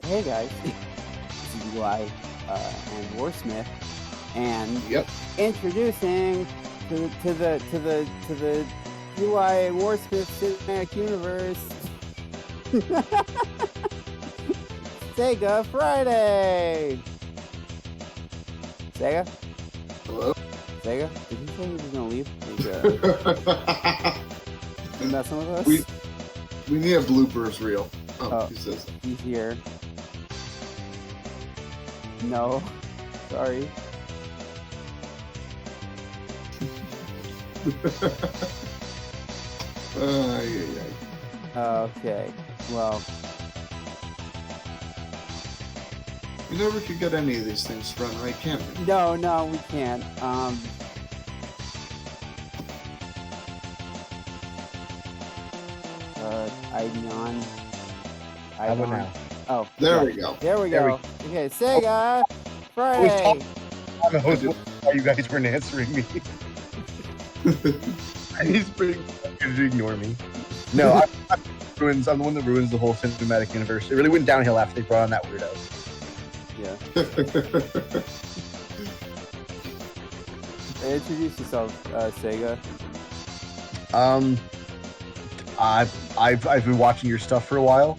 Hey guys, this is Eli and War Smith, and introducing to the Eli and War Smith cinematic universe, Sega Friday. Sega. Hello. Sega. Did he say he was gonna leave? You messing with us? We need a bloopers reel. Oh, he says he's here. No, sorry. Okay, well. We never could get any of these things to run right, can we? No, we can't. ID on. How about now? Oh, there we go. There we go. Okay, Sega Friday. I was wondering why you guys weren't answering me. He's pretty to ignore me. No, I'm the one that ruins the whole cinematic universe. It really went downhill after they brought on that weirdo. Yeah. Introduce yourself, Sega. I've been watching your stuff for a while.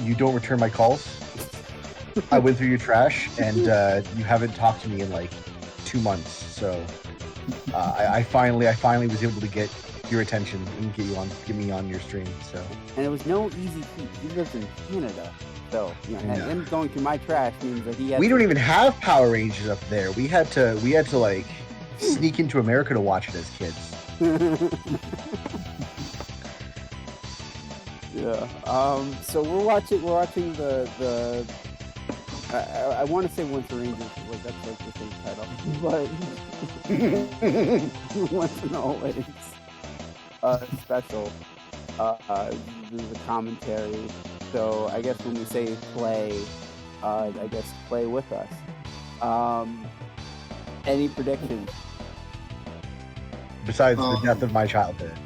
You don't return my calls. I went through your trash, and you haven't talked to me in like 2 months. So I finally was able to get your attention and get me on your stream. So. And it was no easy feat. He lives in Canada, so and him going through my trash means that he had. We don't even have Power Rangers up there. We had to like sneak into America to watch it as kids. Yeah. So we're watching the. I want to say Winter Rangers, like that's like the same title, but Once and Always special. The commentary. So I guess when we say play, I guess play with us. Any predictions? Besides the death of my childhood.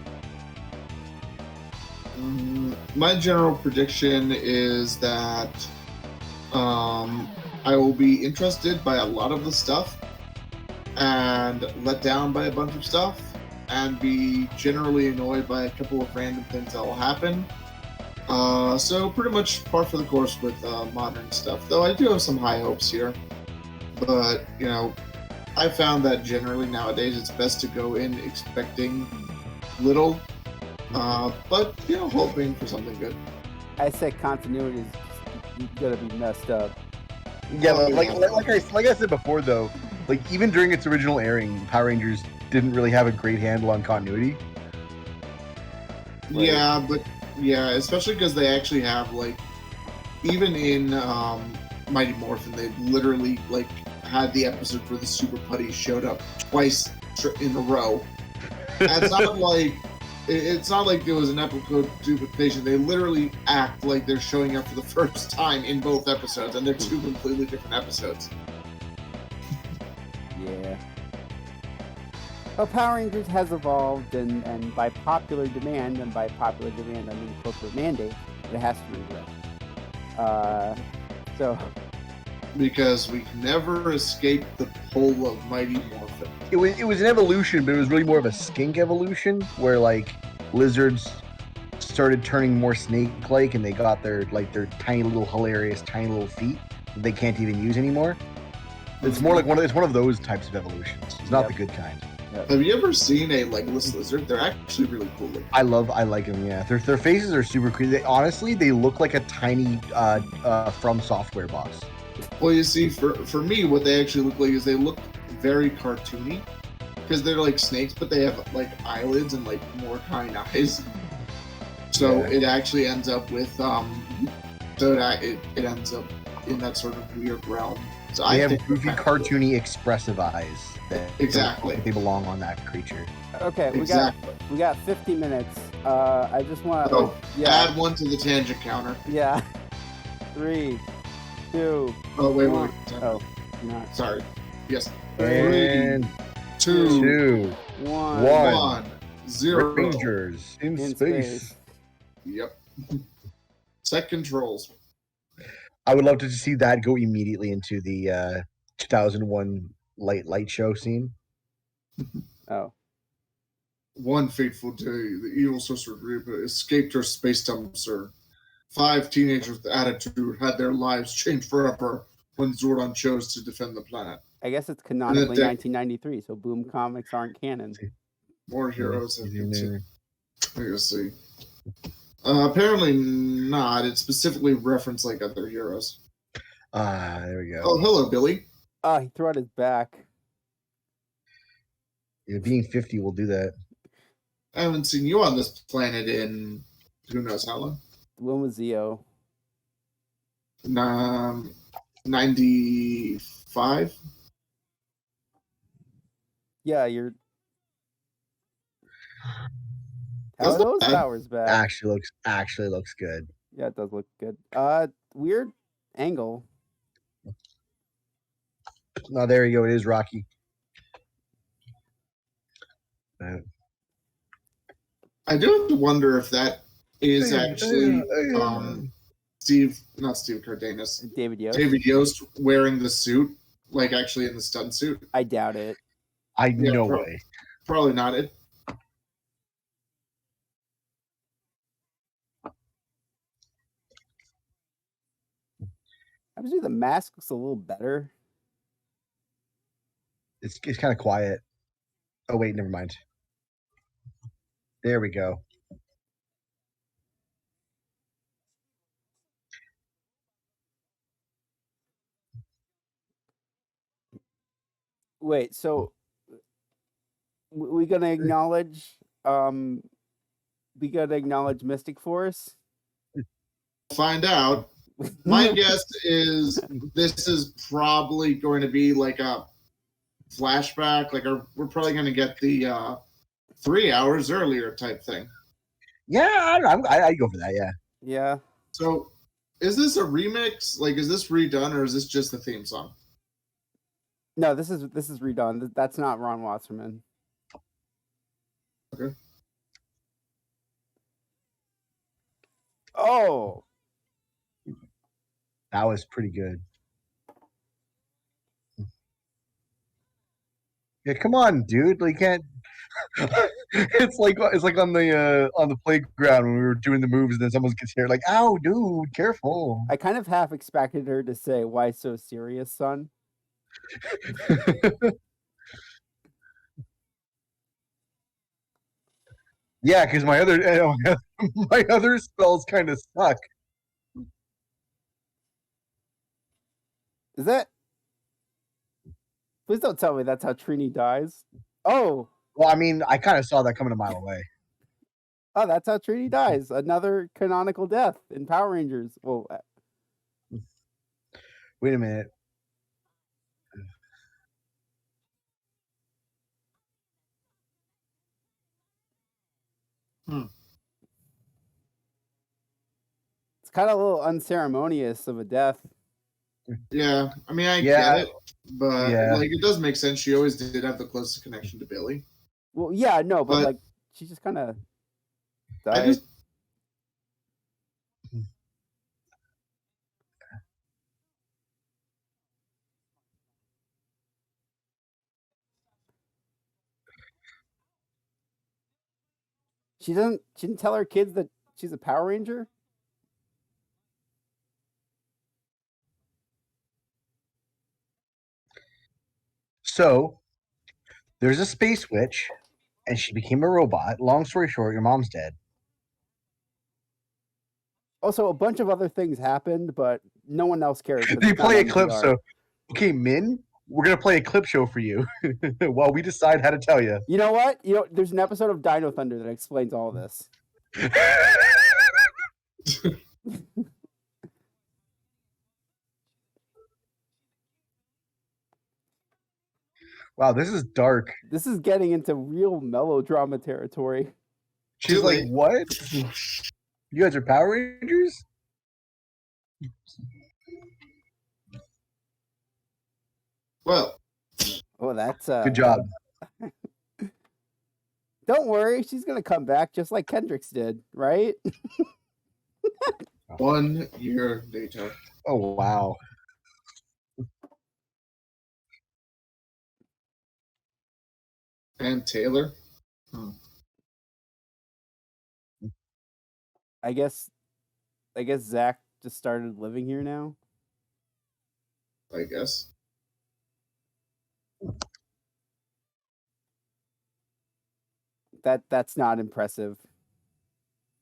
My general prediction is that I will be interested by a lot of the stuff and let down by a bunch of stuff and be generally annoyed by a couple of random things that will happen. So pretty much par for the course with modern stuff, though I do have some high hopes here. But, I found that generally nowadays it's best to go in expecting little, but hoping for something good. I said continuity is gonna be messed up. Yeah, like I said before, though, like even during its original airing, Power Rangers didn't really have a great handle on continuity. Like, yeah, especially because they actually have even in Mighty Morphin, they literally had the episode where the Super Putties showed up twice in a row. And it's not like there was an episode duplication. They literally act like they're showing up for the first time in both episodes, and they're two completely different episodes. Yeah. Well, Power Rangers has evolved, and by popular demand, I mean corporate mandate, it has to regress. Because we can never escape the pull of Mighty Morphin. It was an evolution, but it was really more of a skink evolution, where lizards started turning more snake-like, and they got their tiny little hilarious tiny little feet that they can't even use anymore. It's more like one of those types of evolutions. It's not the good kind. Yep. Have you ever seen a legless lizard? They're actually really cool looking. I like them. Yeah, their faces are super creepy. They look like a tiny From Software boss. Well, you see, for me, what they actually look like is they look very cartoony because they're like snakes, but they have eyelids and more kind eyes. So it actually ends up with it ends up in that sort of weird realm. So they have goofy, cartoony, expressive eyes. Exactly. They belong on that creature. Okay, we got 50 minutes. I just want to add one to the tangent counter. Yeah. 3, 2. Oh wait. Oh, not. Sorry. Yes. And 3, 2, 1. 0. Rangers in space. Yep. Set controls. I would love to see that go immediately into the 2001 light show scene. Oh. One fateful day, the evil sorcerer group escaped her space dumpster. 5 teenagers with attitude had their lives changed forever when Zordon chose to defend the planet. I guess it's canonically 1993, so Boom Comics aren't canon. More heroes have continued. Let's see. Apparently not. It specifically referenced like other heroes. There we go. Oh, hello, Billy. He threw out his back. Yeah, being 50 will do that. I haven't seen you on this planet in who knows how long. When was Zeo? 95? Yeah, you're. How are those powers back? Actually looks good. Yeah, it does look good. Weird angle. Oh, there you go. It is Rocky. I do have to wonder if that is actually not Steve Cardenas. David Yost. David Yost wearing the suit, like actually in the stunt suit. I doubt it. No way. Probably not. It. Obviously, the mask looks a little better. It's kind of quiet. Oh wait, never mind. There we go. Wait, so we gonna acknowledge Mystic Force? Find out. My guess is this is probably going to be like a flashback. Like we're probably going to get the 3 hours earlier type thing. Yeah, I don't know. I'd go for that. Yeah. Yeah. So, is this a remix? Like, is this redone or is this just the theme song? No, this is redone. That's not Ron Wasserman. Okay. Oh. That was pretty good. Yeah, come on, dude. Like, can't. it's like on the playground when we were doing the moves, and then someone gets here, like, "Ow, dude, careful." I kind of half expected her to say, "Why so serious, son?" Yeah, because my other spells kind of suck. Is that? Please don't tell me that's how Trini dies. Oh. Well, I mean, I kind of saw that coming a mile away. Oh, that's how Trini dies. Another canonical death in Power Rangers. Well, wait a minute. It's kind of a little unceremonious of a death. Yeah, I mean, I get it, but like it does make sense. She always did have the closest connection to Billy. Well, yeah, no, but like she just kind of died. She didn't tell her kids that she's a Power Ranger? So, there's a space witch, and she became a robot. Long story short, your mom's dead. Also, a bunch of other things happened, but no one else cares. They play a clip, so okay, Min, we're gonna play a clip show for you while we decide how to tell you. You know what? There's an episode of Dino Thunder that explains all this. Wow, this is dark. This is getting into real melodrama territory. She's like, what? You guys are Power Rangers? Well. Oh, that's good job. Don't worry, she's gonna come back just like Kendricks did, right? 1 year later. Oh wow. And Taylor? I guess Zach just started living here now. I guess. That's not impressive.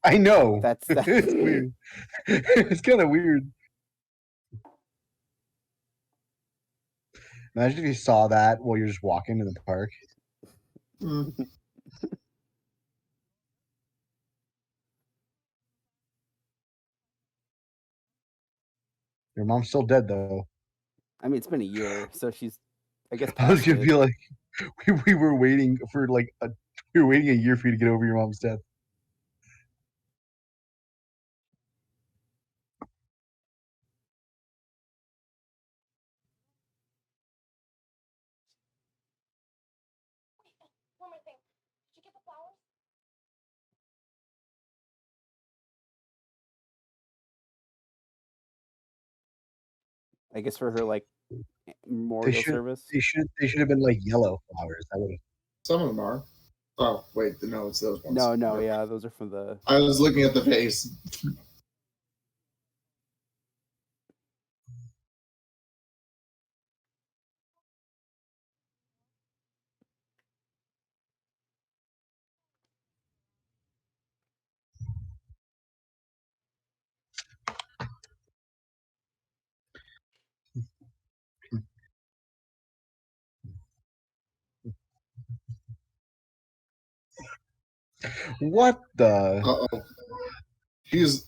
I know. That's it's weird. It's kind of weird. Imagine if you saw that while you're just walking in the park. Your mom's still dead though. I mean, it's been a year, so she's, I guess, I was past gonna it. feel like we were waiting for we were waiting a year for you to get over your mom's death. I guess for her like memorial service. They should have been like yellow flowers. That would. Some of them are. Oh, wait, no, it's those ones. No, yeah, those are from the. I was looking at the vase. What the? Uh-oh. He's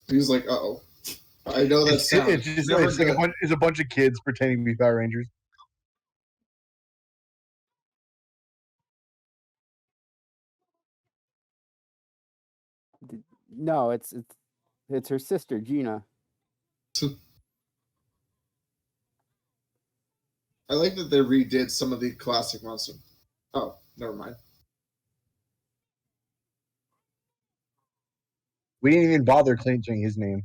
like, uh-oh. I know that sound. It's just Never it's like good. a bunch of kids pretending to be Power Rangers. No, it's her sister Gina. I like that they redid some of the classic monster. Oh, never mind. We didn't even bother changing his name.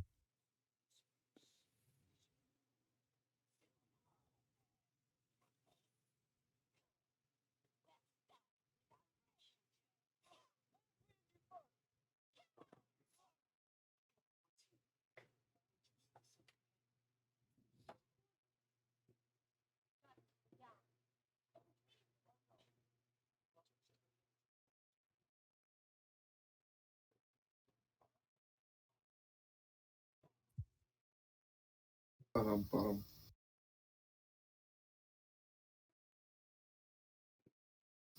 Bum.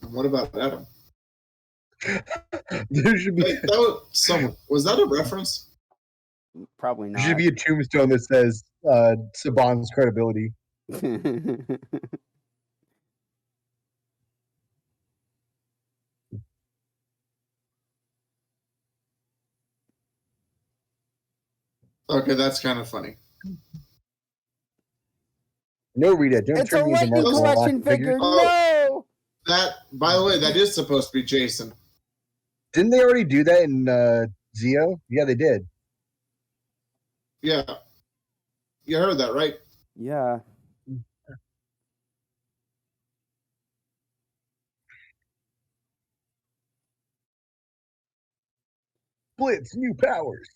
And what about Adam? There should be That was someone. Was that a reference? Probably there should not. be a tombstone that says Saban's credibility. Okay, that's kind of funny. No, Rita, don't It's a turn me into lightning Mark collection figure. Oh. No. That, by the way, that is supposed to be Jason. Didn't they already do that in Zeo? Yeah, they did. Yeah. You heard that, right? Yeah. Blitz, new powers.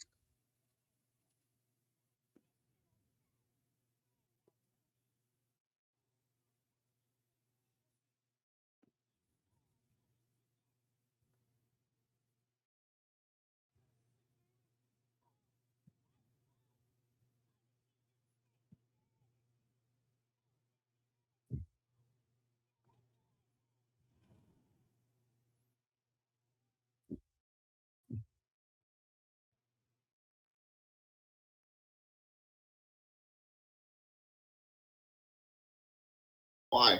Why?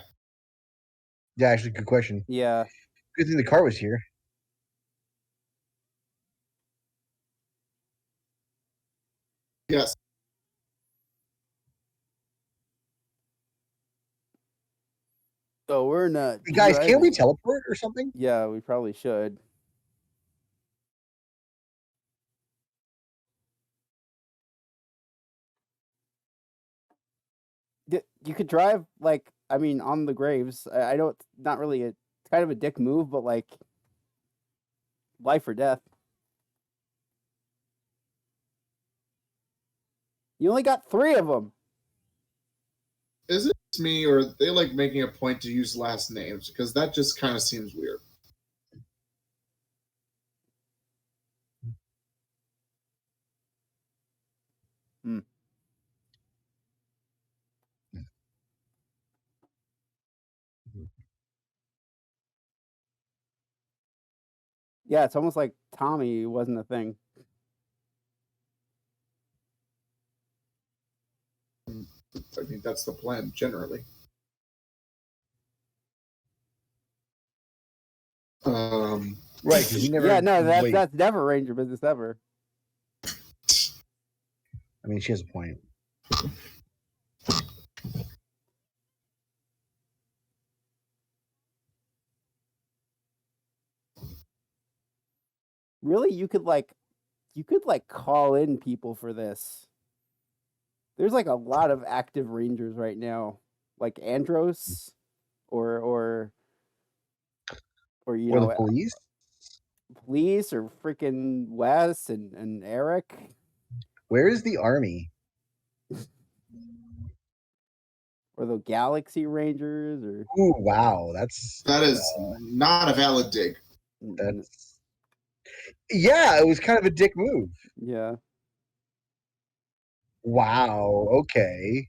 Yeah, actually, good question. Yeah. Good thing the car was here. Yes. So we're not. Hey guys, can't we driving. teleport or something? Yeah, we probably should. You could drive like I mean on the graves. I know it's not really a kind of a dick move, but like life or death. You only got 3 of them. Is it me, or are they like making a point to use last names? Because that just kind of seems weird. Hmm. Yeah, it's almost like Tommy wasn't a thing. I mean, that's the plan generally. Right, because he never. Yeah, no, Wait, that's never Ranger business ever. I mean, she has a point. Really, you could like call in people for this. There's like a lot of active Rangers right now, like Andros, or you Or the know police. police or freaking Wes and Eric. Where is the army? Or the Galaxy Rangers, or Ooh, wow, that's that is not a valid dig. that's. Yeah, it was kind of a dick move. yeah. Wow. Okay.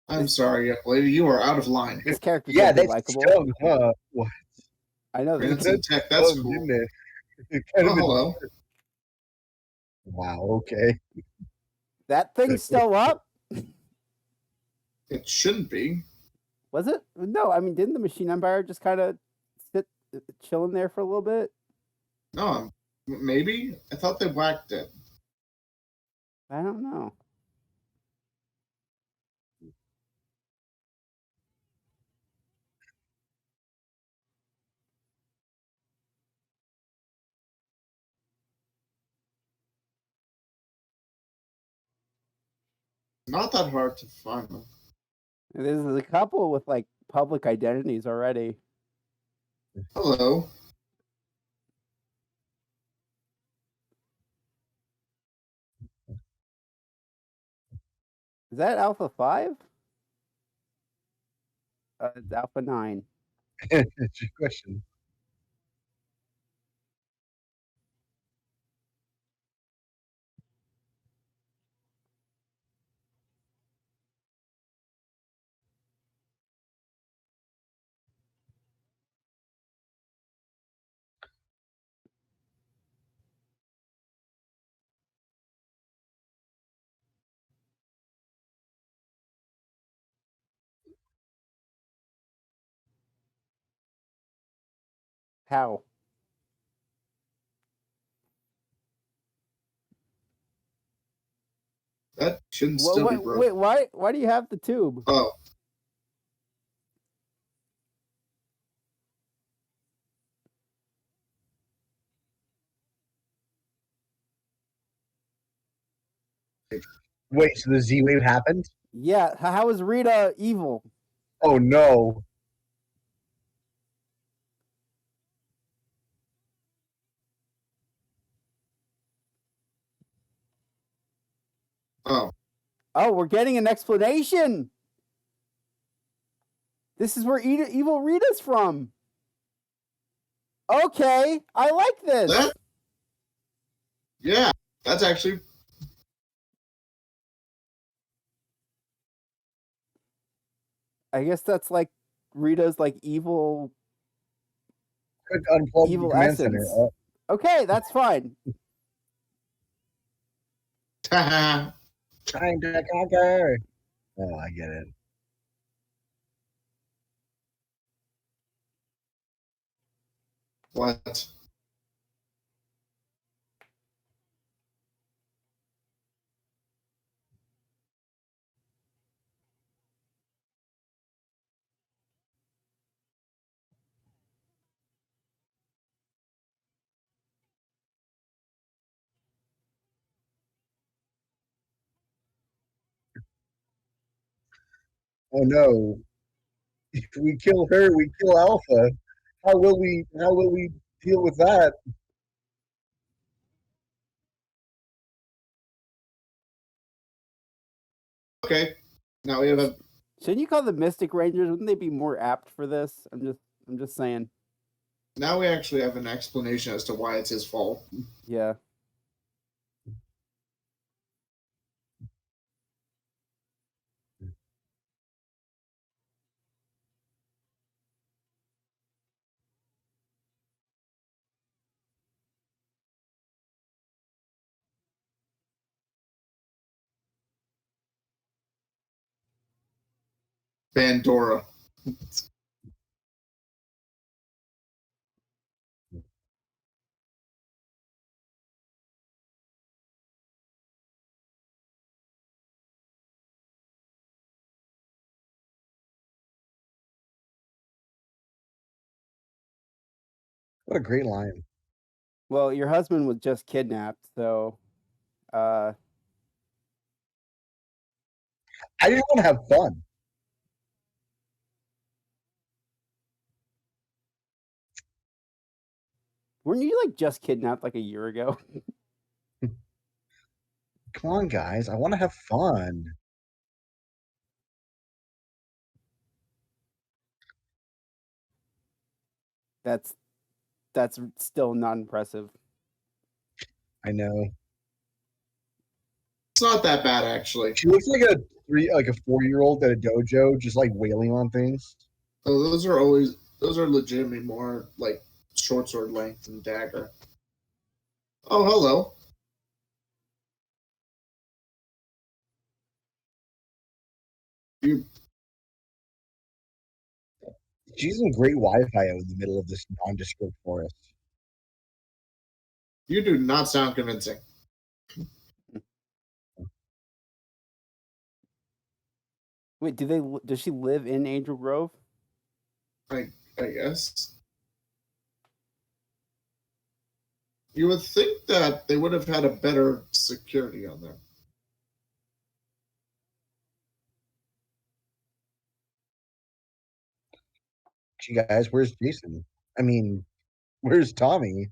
I'm sorry, young lady, you are out of line. This character's Yeah, gonna be that's likable. dumb, huh? What? I know this. Ransom Tech, that's Dumb, cool. didn't it? It kind Oh, of hello. wow. Okay. That thing's still up. It shouldn't be. Was it? No, I mean, didn't the Machine Empire just kind of sit chilling there for a little bit? No, maybe? I thought they whacked it. I don't know. Not that hard to find them. There's a couple with like public identities already. Hello. Is that Alpha 5? It's Alpha 9. It's your question. How? That shouldn't still be broken. Wait, why do you have the tube? Oh, Wait, so the Z wave happened? Yeah, how is Rita evil? Oh no. oh. Oh, we're getting an explanation. This is where evil Rita's from. Okay, I like this. That? Yeah, that's actually. I guess that's like Rita's like evil Quick unplug the evil command center. essence. Oh, Okay, that's fine. time to conquer. Oh, I get it. What? Oh no! If we kill her, we kill Alpha. How will we? How will we deal with that? Okay, now we have a. Shouldn't you call the Mystic Rangers? Wouldn't they be more apt for this? I'm just saying. Now we actually have an explanation as to why it's his fault. Yeah. Pandora. What a great line! Well, your husband was just kidnapped, so I just want to have fun. weren't you like just kidnapped like a year ago? Come on, guys! I want to have fun. that's that's still not impressive. I know. It's not that bad actually. She looks like a 4-year-old at a dojo, just like wailing on things. So those are legitimately more like short sword length than dagger. Oh, hello. You She's in great Wi-Fi out in the middle of this nondescript forest. you do not sound convincing. Wait, does she live in Angel Grove? I guess. You would think that they would have had a better security on there. Gee, guys, where's Jason? I mean, where's Tommy?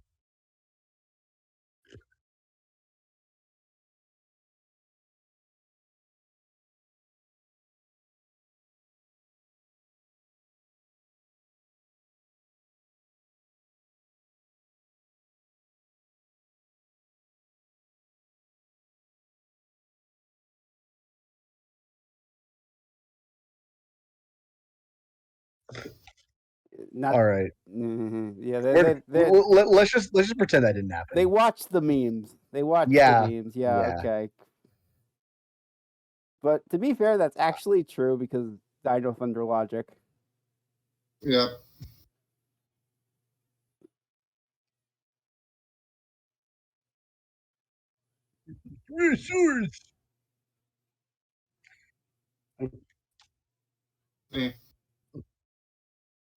Not. All right. Yeah, Let's just pretend that didn't happen. they watched the memes. They watched Yeah, the memes. Yeah, yeah. okay. But to be fair, that's actually true because Dino Thunder logic. Yeah. Eh.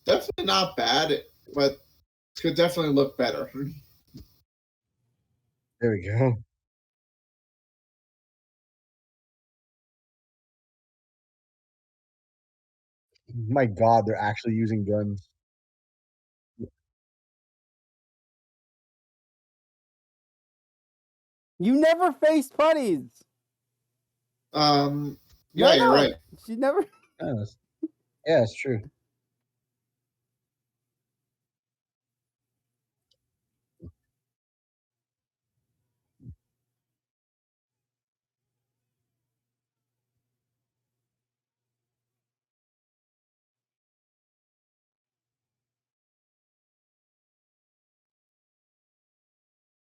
Definitely not bad, but could definitely look better. There we go. My God, they're actually using guns. You never faced putties. Yeah, you're right. She never. Yeah, it's true.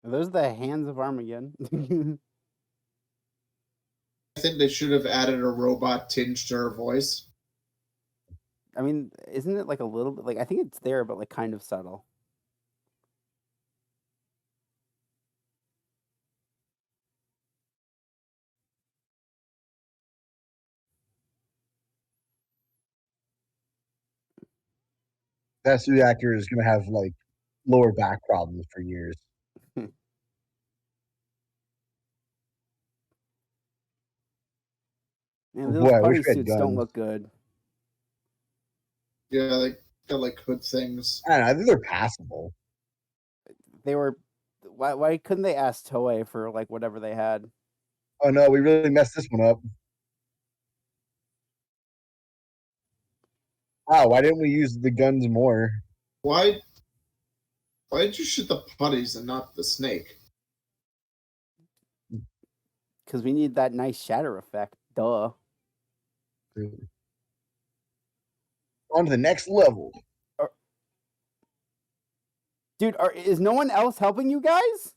Are those the hands of Armageddon? I think they should have added a robot tinge to her voice. I mean, isn't it like a little bit like I think it's there, but like kind of subtle. That suit actor is gonna have like lower back problems for years. Man, those Boy, I wish putty we had suits don't guns. look good. Yeah, they got like hood things. I don't know. I think they're passable. They were. Why couldn't they ask Toei for like whatever they had? Oh no, we really messed this one up. Wow, why didn't we use the guns more? Why did you shoot the putties and not the snake? Because we need that nice shatter effect. Duh. On to the next level. Dude, is no one else helping you guys?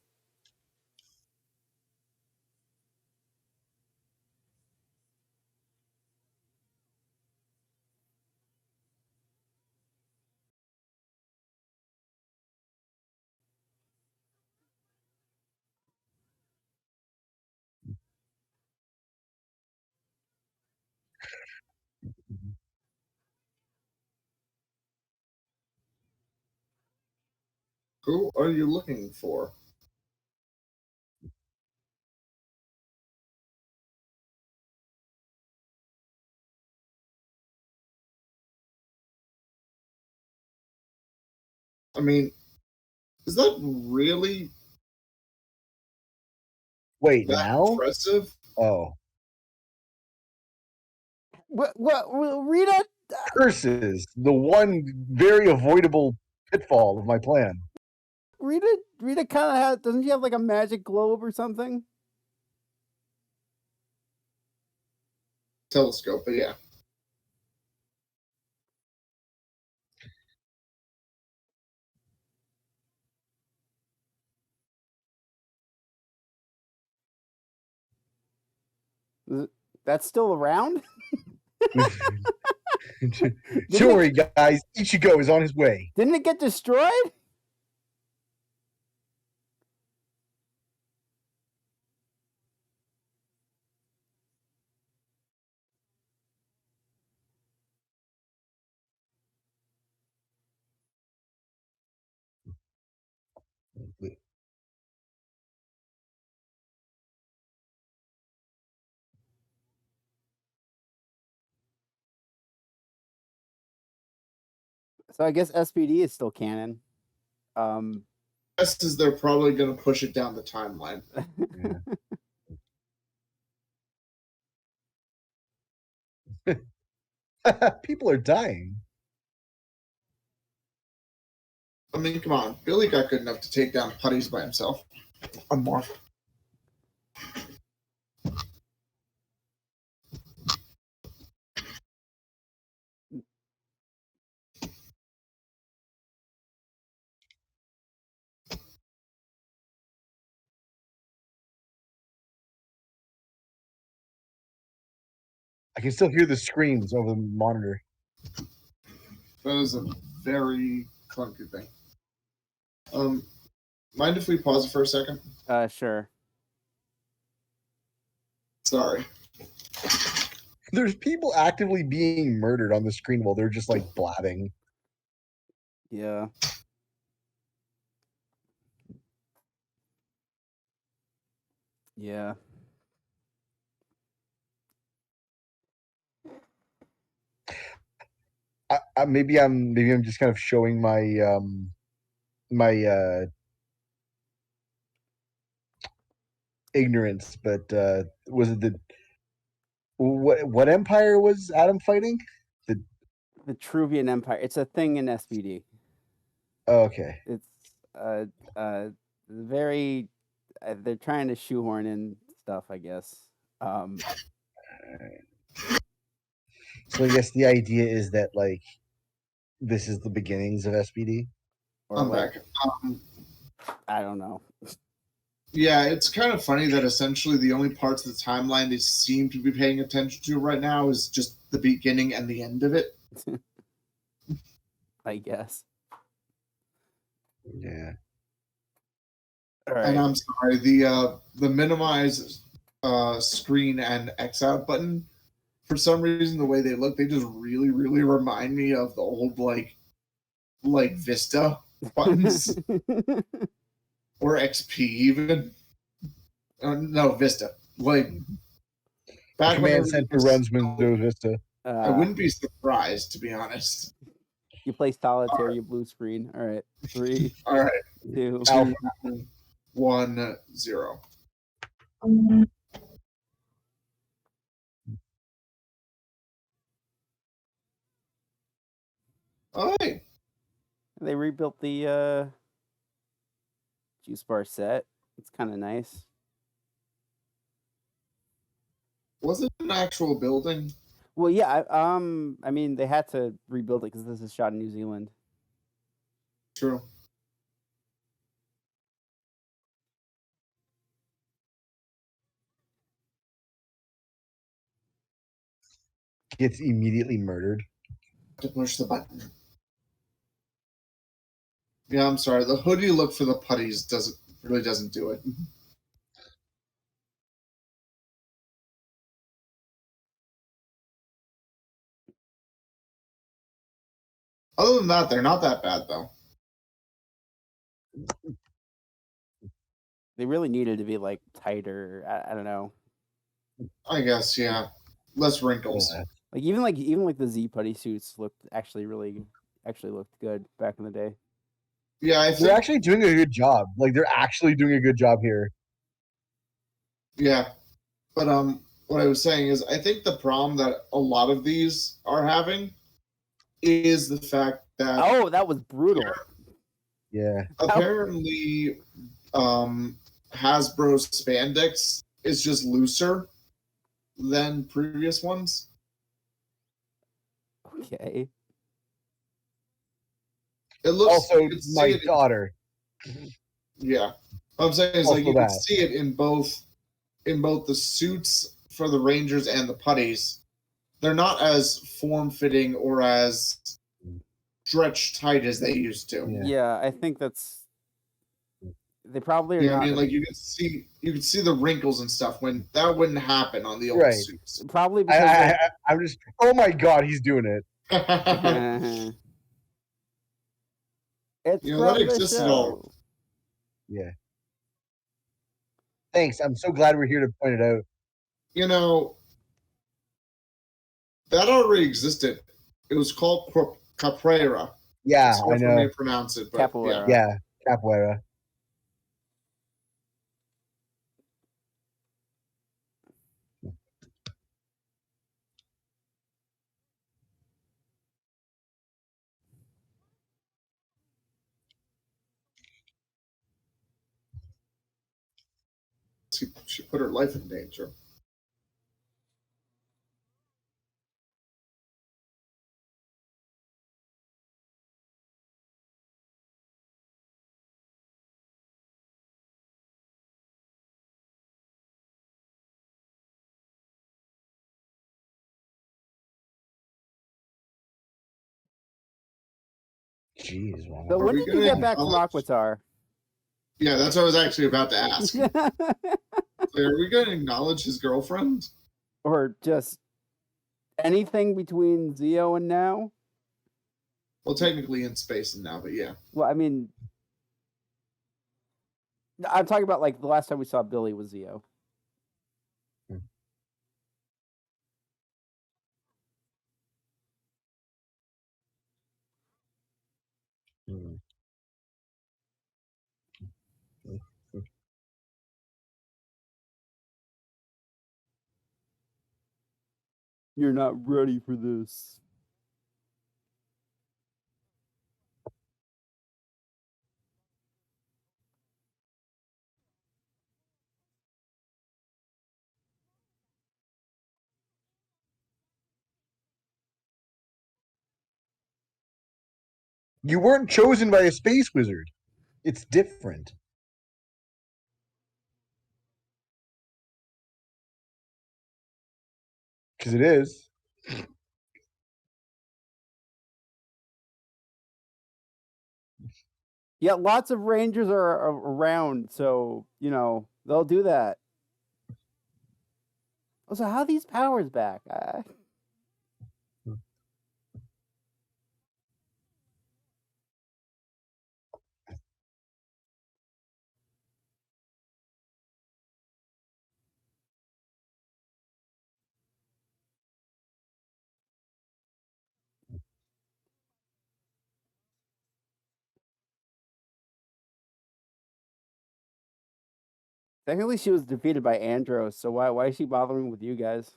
Who are you looking for? I mean, is that really Wait, that now? impressive? Oh. What? Rita? Curses. The one very avoidable pitfall of my plan. Rita kind of has. Doesn't she have like a magic globe or something? Telescope, but yeah. That's still around? Don't worry, guys. Ichigo is on his way. Didn't it get destroyed? So I guess SPD is still canon. Guess is they're probably going to push it down the timeline. Yeah. People are dying. I mean, come on. Billy got good enough to take down putties by himself. One more. I can still hear the screams over the monitor. That is a very clunky thing. Mind if we pause it for a second? Sure. Sorry. There's people actively being murdered on the screen while they're just like blabbing. Yeah. Yeah. Maybe I'm just kind of showing my my ignorance, but was it what empire was Adam fighting? The Truvian Empire. It's a thing in SPD. Oh, okay. It's very. They're trying to shoehorn in stuff, I guess. So I guess the idea is that like this is the beginnings of SPD. Or I'm like, back. I don't know. Yeah, it's kind of funny that essentially the only parts of the timeline they seem to be paying attention to right now is just the beginning and the end of it. I guess. Yeah. All right. And I'm sorry, the minimize screen and X out button, for some reason the way they look, they just really, really remind me of the old like Vista buttons or XP even. No, Vista. Like back when Command Center runs Windows Vista. I wouldn't be surprised, to be honest. You play solitaire, you blue screen. All right. 3, All right. 2. Alpha. 1, 0. All right. They rebuilt the juice bar set. It's kind of nice. Was it an actual building? Well, yeah. I mean, they had to rebuild it because this is shot in New Zealand. True. Gets immediately murdered. To push the button. Yeah, I'm sorry. The hoodie look for the putties doesn't do it. Other than that, they're not that bad though. They really needed to be like tighter. I don't know. I guess, yeah. Less wrinkles. Yeah. Like even like the Z putty suits looked actually looked good back in the day. Yeah, I They're think. actually doing a good job. Like they're actually doing a good job here. Yeah, but what I was saying is, I think the problem that a lot of these are having is the fact that Oh, that was brutal. Yeah. apparently, Hasbro's spandex is just looser than previous ones. Okay. It looks. Also, you can see my it in- daughter. yeah, what I'm saying is Also like you can that. see it in both the suits for the Rangers and the putties. They're not as form fitting or as stretched tight as they used to. Yeah, I think that's they probably are Yeah, I not mean, like you could see the wrinkles and stuff when that wouldn't happen on the old Right. suits. probably because I'm just. Oh my god, he's doing it. it's You know, from that the existed all- show. Yeah. Thanks. I'm so glad we're here to point it out. You know, that already existed. It was called capoeira. Yeah, It's I hard for me know. to pronounce it, but Capoeira. Yeah, capoeira. she put her life in danger. Jeez, wow. So Are when we did you gonna get back from acknowledge- Aquatar? Yeah, that's what I was actually about to ask. Like, are we going to acknowledge his girlfriend? Or just anything between Zeo and now? Well, technically in space and now, but yeah. Well, I mean, I'm talking about like the last time we saw Billy was Zeo. Hmm. You're not ready for this. You weren't chosen by a space wizard. It's different. Because it is. Yeah, lots of Rangers are around, so you know they'll do that. Oh, so how are these powers back? Technically, she was defeated by Andros, so why is she bothering with you guys?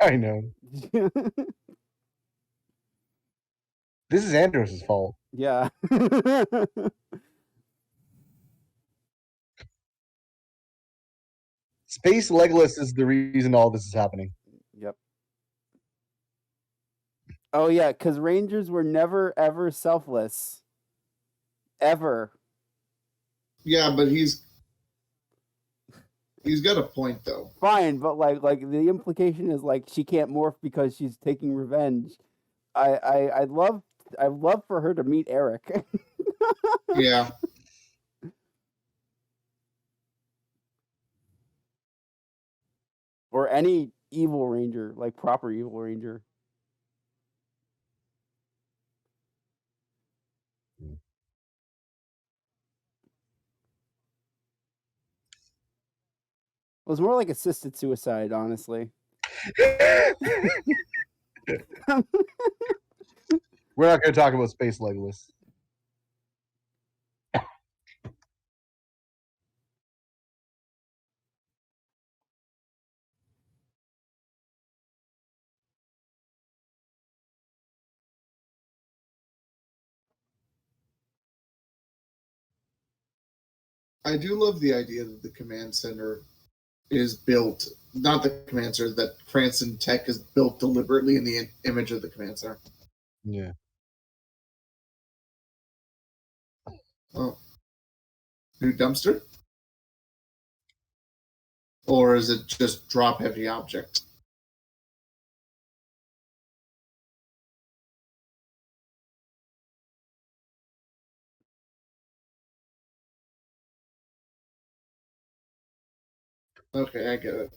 I know. This is Andros' fault. Yeah. Space Legolas is the reason all this is happening. Yep. Oh yeah, because Rangers were never ever selfless. Ever. Yeah, but he's got a point though. Fine, but like the implication is like she can't morph because she's taking revenge. I'd love for her to meet Eric. Yeah. Or any evil ranger, like proper evil ranger. It was more like assisted suicide, honestly. We're not going to talk about Space Legolas. I do love the idea that the command center is built, not the command center, that Cranston Tech is built deliberately in the image of the command center. Yeah. Oh. New dumpster? Or is it just drop heavy object? Okay, I get it.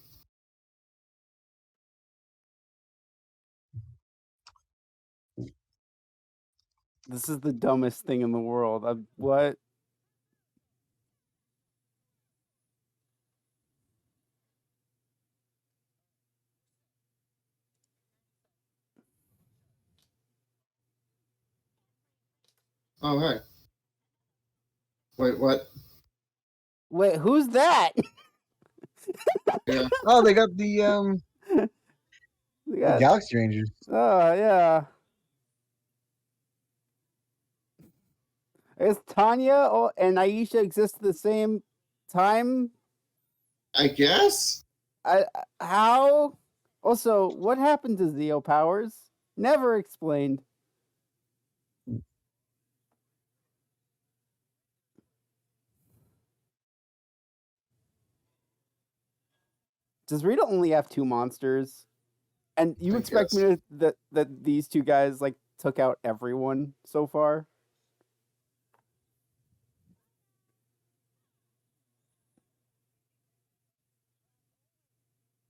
This is the dumbest thing in the world. What? Oh, hey. Wait, what? Wait, who's that? Yeah. Oh, they got the Galaxy Rangers. Oh yeah. Is Tanya and Aisha exist at the same time? I guess? How? Also, what happened to Zeo powers? Never explained. Does Rita only have 2 monsters? And you expect me to that these two guys like took out everyone so far?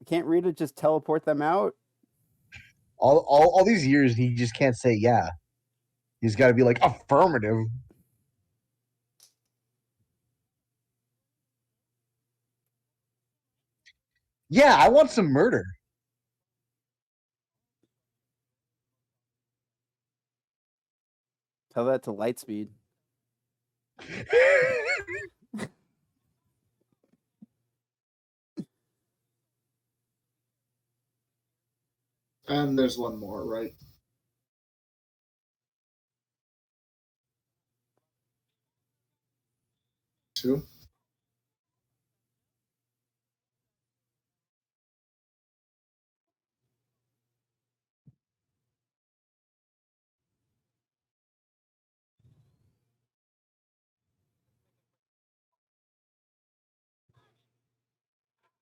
Can't Rita just teleport them out? All these years, he just can't say yeah. He's got to be like affirmative. Yeah, I want some murder. Tell that to Lightspeed. And there's one more, right? Two?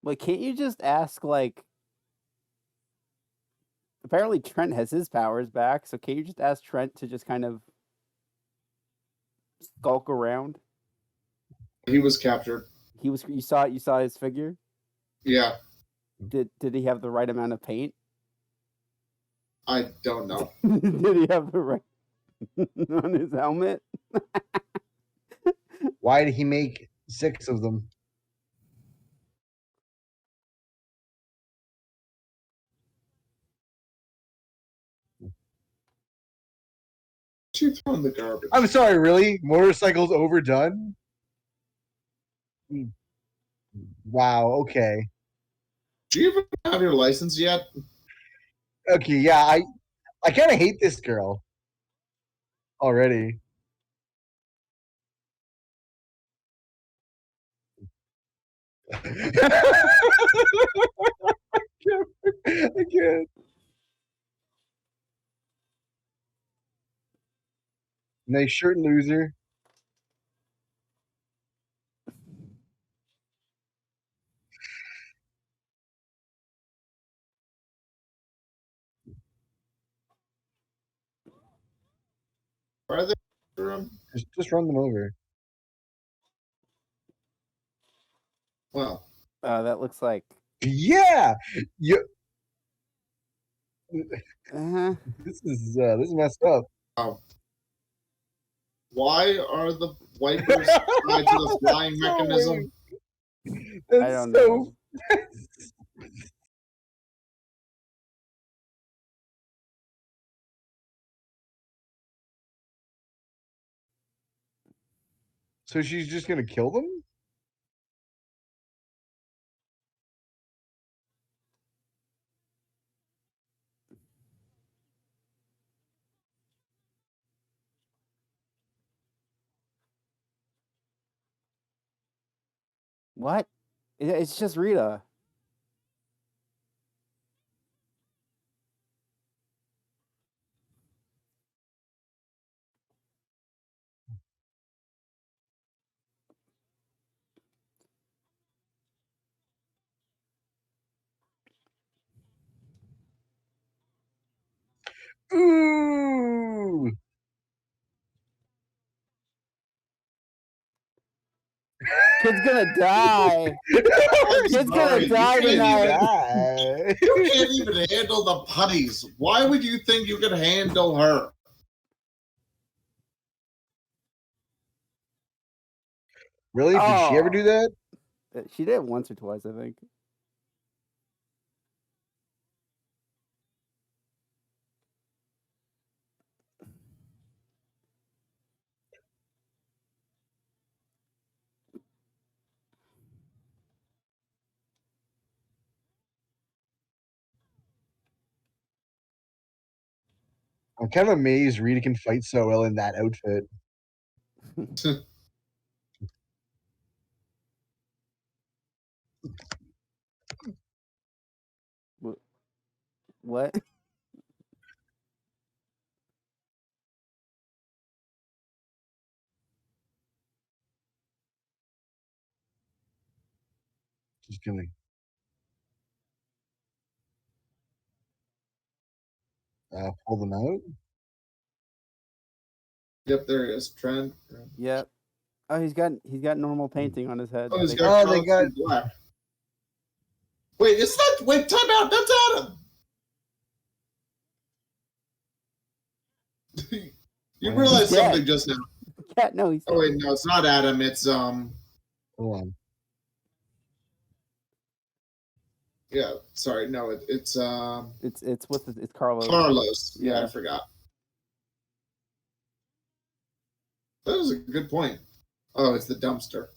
Like, can't you just ask, like... Apparently Trent has his powers back, so can't you just ask Trent to just kind of... skulk around? He was captured. You saw his figure? Yeah. Did he have the right amount of paint? I don't know. Did he have the right on his helmet? Why did he make 6 of them? She threw in the garbage. I'm sorry, really? Motorcycles overdone? Wow. Okay. Do you even have your license yet? Okay. Yeah. I kind of hate this girl already. I can't. Nice shirt, loser. Are they room? Just run them over. Well, That looks like. Yeah. You. Uh-huh. This is messed up. why are the wipers tied to the flying So mechanism? weird. I That's don't so. know. So she's just gonna kill them? What? It's just Rita. Ooh. Kid's gonna die. I'm Kid's sorry, gonna die tonight. You can't even handle the putties. Why would you think you could handle her? Really? Did she ever do that? She did it once or twice, I think. I'm kind of amazed Rita can fight so well in that outfit. What? Just gonna pull them out. Yep, there he is. Trent. Yep. Oh, he's got normal painting on his head. Oh, he's Like, got they got. black. Wait, is that? Wait, time out. That's Adam. You Wow. realized He's dead. something just now. yeah, no, he's. Oh wait, no, it's not Adam. It's Hold on. Yeah, sorry, no, it's It's it's Carlos. Carlos. Yeah, Yeah. I forgot. That was a good point. Oh, it's the dumpster.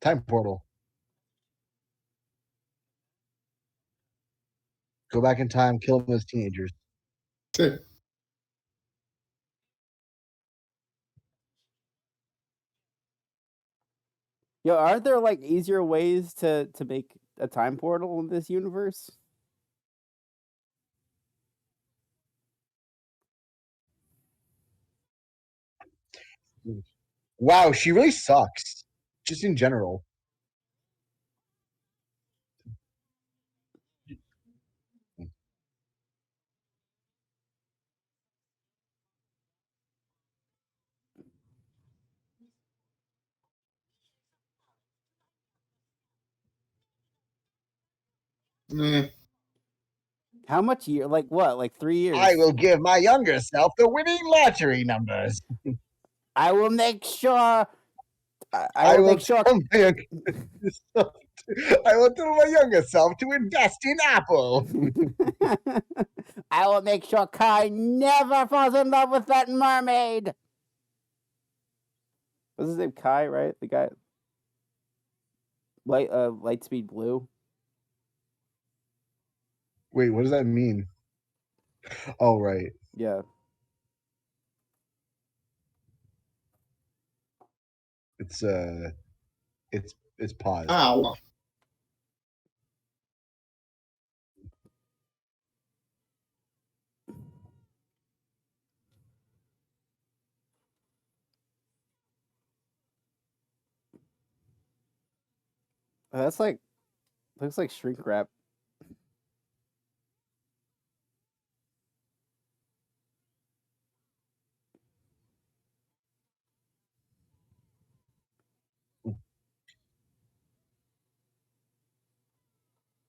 Time portal. Go back in time, kill them as teenagers. Yo, aren't there like easier ways to make a time portal in this universe? Wow, she really sucks. Just in general. Nah. How much year? Like what? Like 3 years? I will give my younger self the winning lottery numbers. I will make sure. I will make sure. Tell my younger self I will tell my younger self to invest in Apple. I will make sure Kai never falls in love with that mermaid. What's his name? Kai, right? The guy. Lightspeed Blue. Wait, what does that mean? Oh, right. Yeah. It's paused. Ow. That's looks like shrink wrap.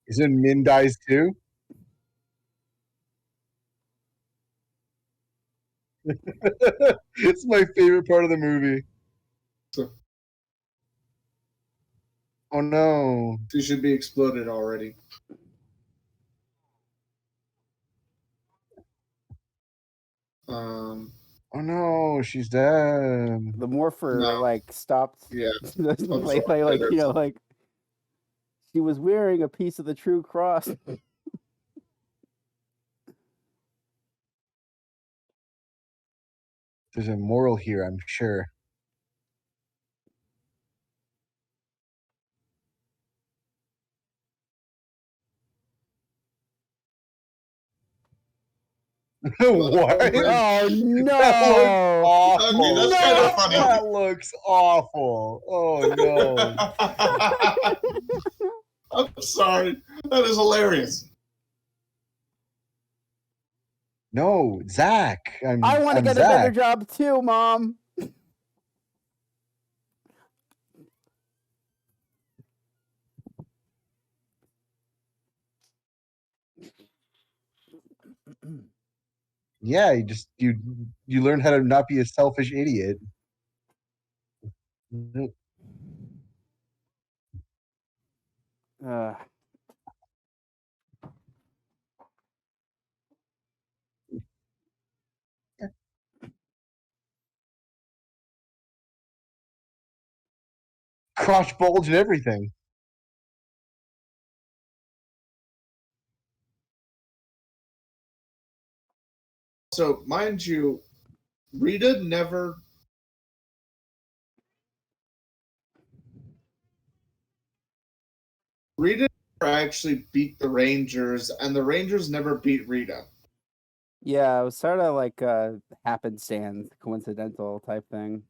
Isn't Min dies too? It's my favorite part of the movie. Oh no. She should be exploded already. Oh no, she's dead. The morpher No. stopped. Yeah. like she was wearing a piece of the true cross. There's a moral here, I'm sure. What? Oh no! That looks awful. Okay, that's kind of funny. That looks awful. Oh no. I'm sorry. That is hilarious. No, Zach. I want to get Zach. a better job too, Mom. Yeah, you learn how to not be a selfish idiot. Uh, Crotch bulge and everything. So, mind you, Rita never actually beat the Rangers, and the Rangers never beat Rita. yeah, it was sort of like a happenstance, coincidental type thing.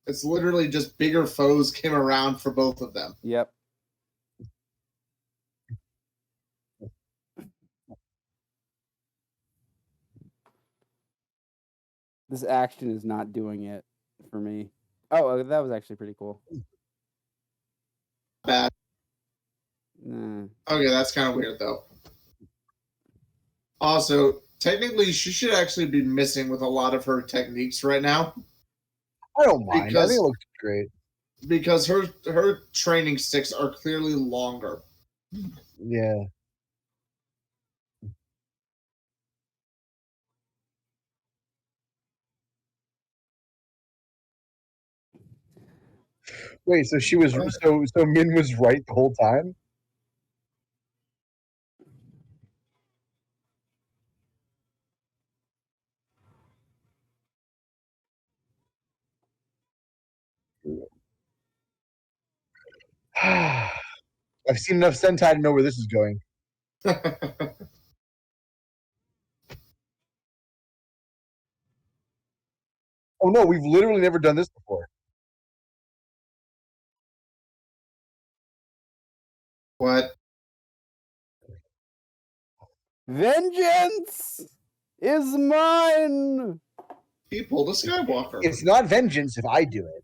It's literally just bigger foes came around for both of them. Yep. This action is not doing it for me. Oh, that was actually pretty cool. Bad. Nah. Okay, that's kind of weird though. Also, technically, she should actually be missing with a lot of her techniques right now. I don't mind. I think it looks great. Because her training sticks are clearly longer. Yeah. Wait, so she was so Min was right the whole time? I've seen enough Sentai to know where this is going. Oh no, we've literally never done this before. What? Vengeance is mine. He pulled a Skywalker. It's not vengeance if I do it.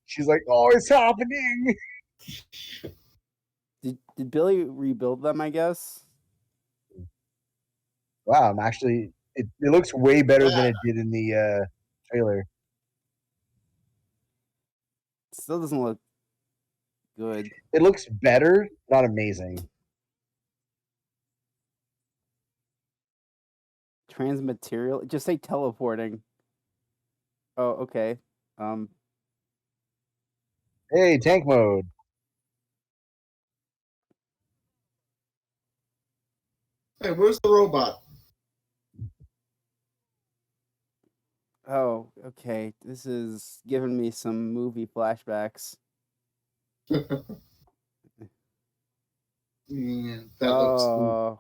She's like, "Oh, it's happening." Did Billy rebuild them? I guess. Wow, I'm actually. It looks way better than it did in the trailer. Still doesn't look good. It looks better, not amazing. Transmaterial. Just say teleporting. Oh, okay. Hey, tank mode. Hey, where's the robot? Oh, okay. This is giving me some movie flashbacks. Yeah, that looks. Oh,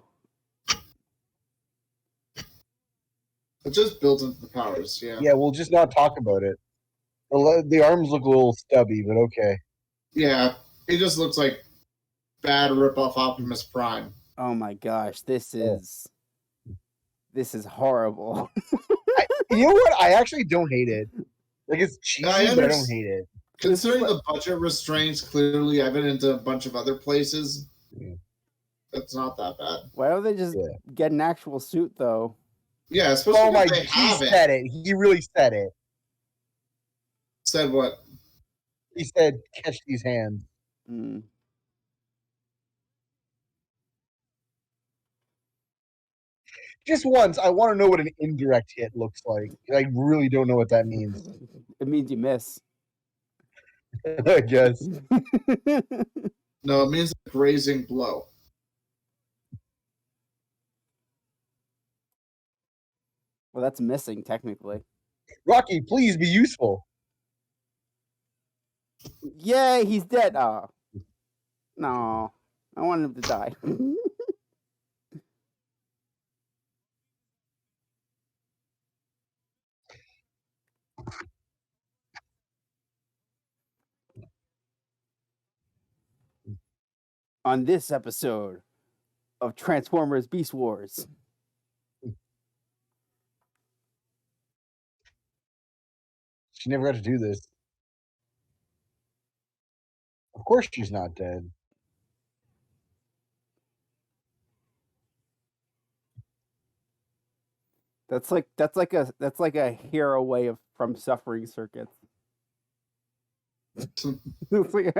It just builds into the powers. Yeah. Yeah, we'll just not talk about it. The arms look a little stubby, but okay. Yeah. It just looks like bad ripoff Optimus Prime. oh my gosh, this is horrible. You know what? I actually don't hate it. Like, it's cheesy, but I don't understand. hate it. Considering the budget restraints clearly evident in a bunch of other places, it's not that bad. Why don't they just get an actual suit though? Yeah, especially Oh my! if they He have it. said it. He really said it. Said what? He said, "Catch these hands." Mm. Just once, I want to know what an indirect hit looks like. I really don't know what that means. It means you miss. I guess. No, it means a grazing blow. Well, that's missing technically. Rocky, please be useful. Yay, he's dead. Oh. No. I want him to die. On this episode of Transformers Beast Wars. She never got to do this. Of course she's not dead. That's like a hero way of from suffering circuits. It's like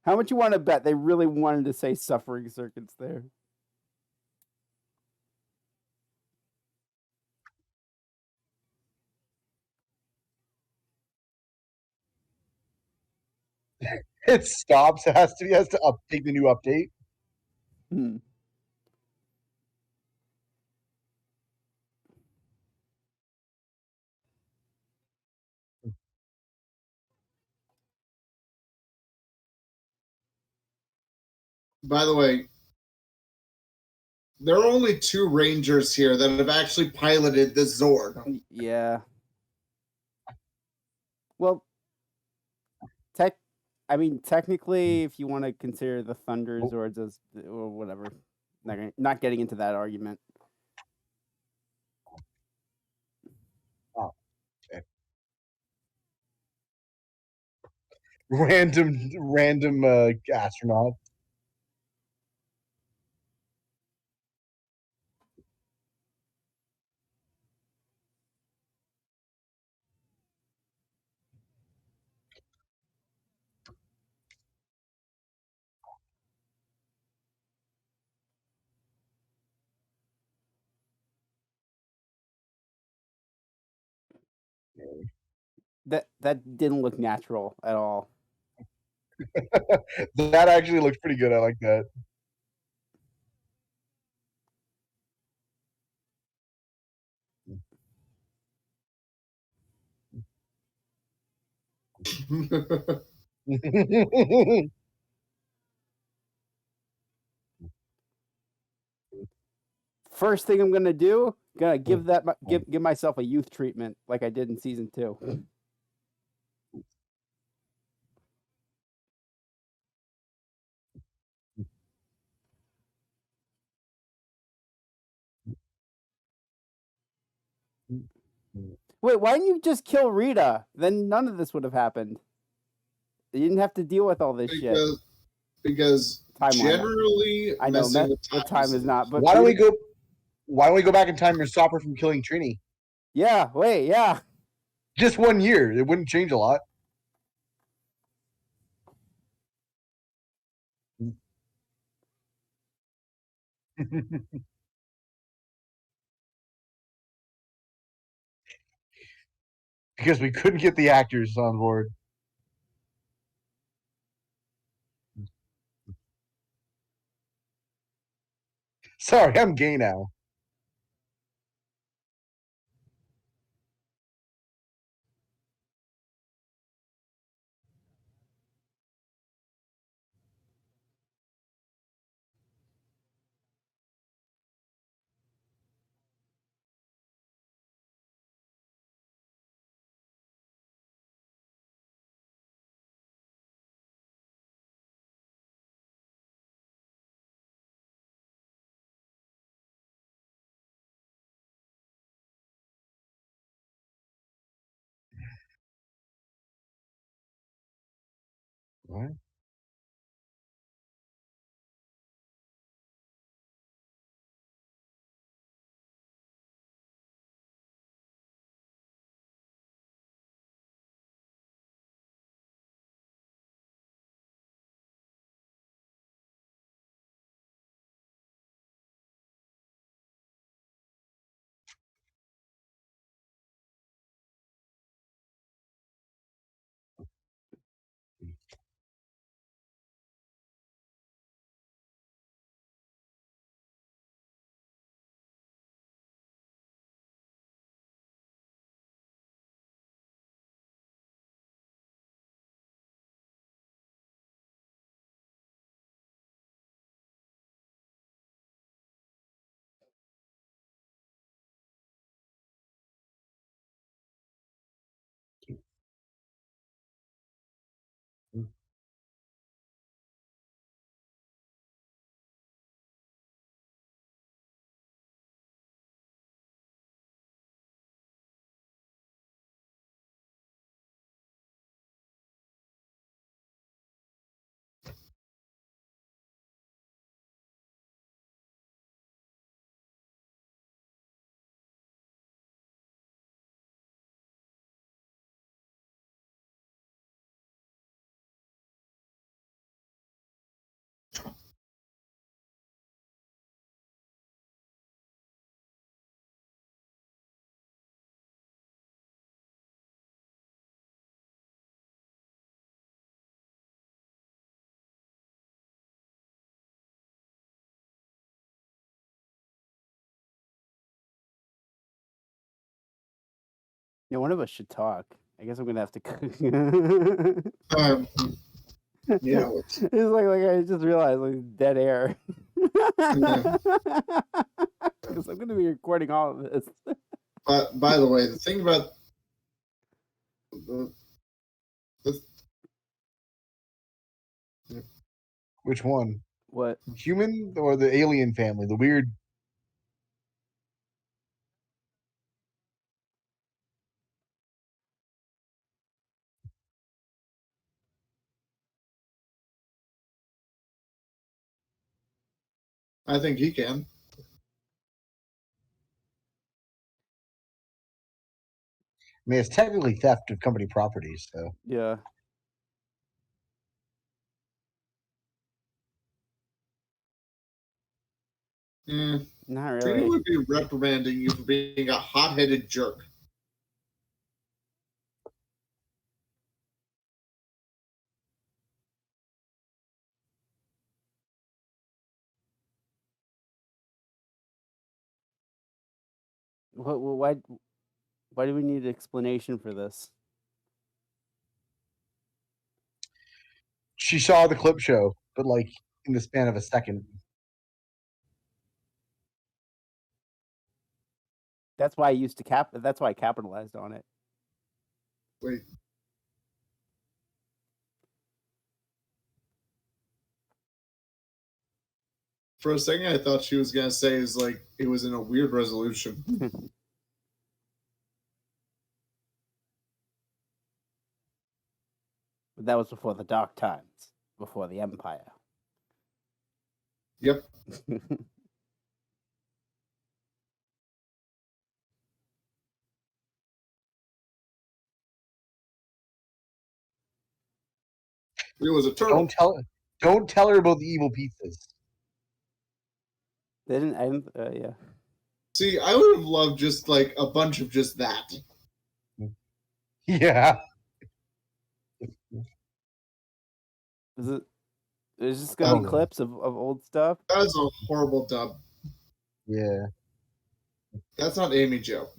how much you want to bet they really wanted to say suffering circuits there? It stops. It has to take the new update. Hmm. By the way, there are only 2 Rangers here that have actually piloted the Zord. Yeah. Well, technically, if you want to consider the Thunder Zords as or whatever, not getting into that argument. Oh, okay. Random astronaut. That didn't look natural at all. That actually looks pretty good. I like that. First thing I'm gonna do, give myself a youth treatment like I did in season 2. Wait, why didn't you just kill Rita? Then none of this would have happened. You didn't have to deal with all this shit. Because generally, I know the time is not. But why don't we go back in time and stop her from killing Trini? Yeah. Wait. Yeah. Just 1 year. It wouldn't change a lot. Because we couldn't get the actors on board. Sorry, I'm gay now. What? Yeah, one of us should talk. I guess I'm gonna have to. Um, yeah. It's like I just realized like dead air. Because I'm gonna be recording all of this. But by the way, the thing about the, the Which one? What? Human or the alien family? The weird. I think he can. I mean, it's technically theft of company properties, so. Yeah. Mm, Not Trina really. would be reprimanding you for being a hot-headed jerk. Why? Why do we need an explanation for this? She saw the clip show, but like in the span of a second. That's why I used to cap. That's why I capitalized on it. Wait. For a second, I thought she was gonna say is like it was in a weird resolution. But that was before the dark times, before the Empire. Yep. It was a turtle. Don't tell her about the evil pizzas. They didn't. I didn't. Yeah. See, I would have loved just like a bunch of just that. Yeah. Is it? There's just gonna be Oh. clips of old stuff. That is a horrible dub. Yeah. That's not Amy Joe.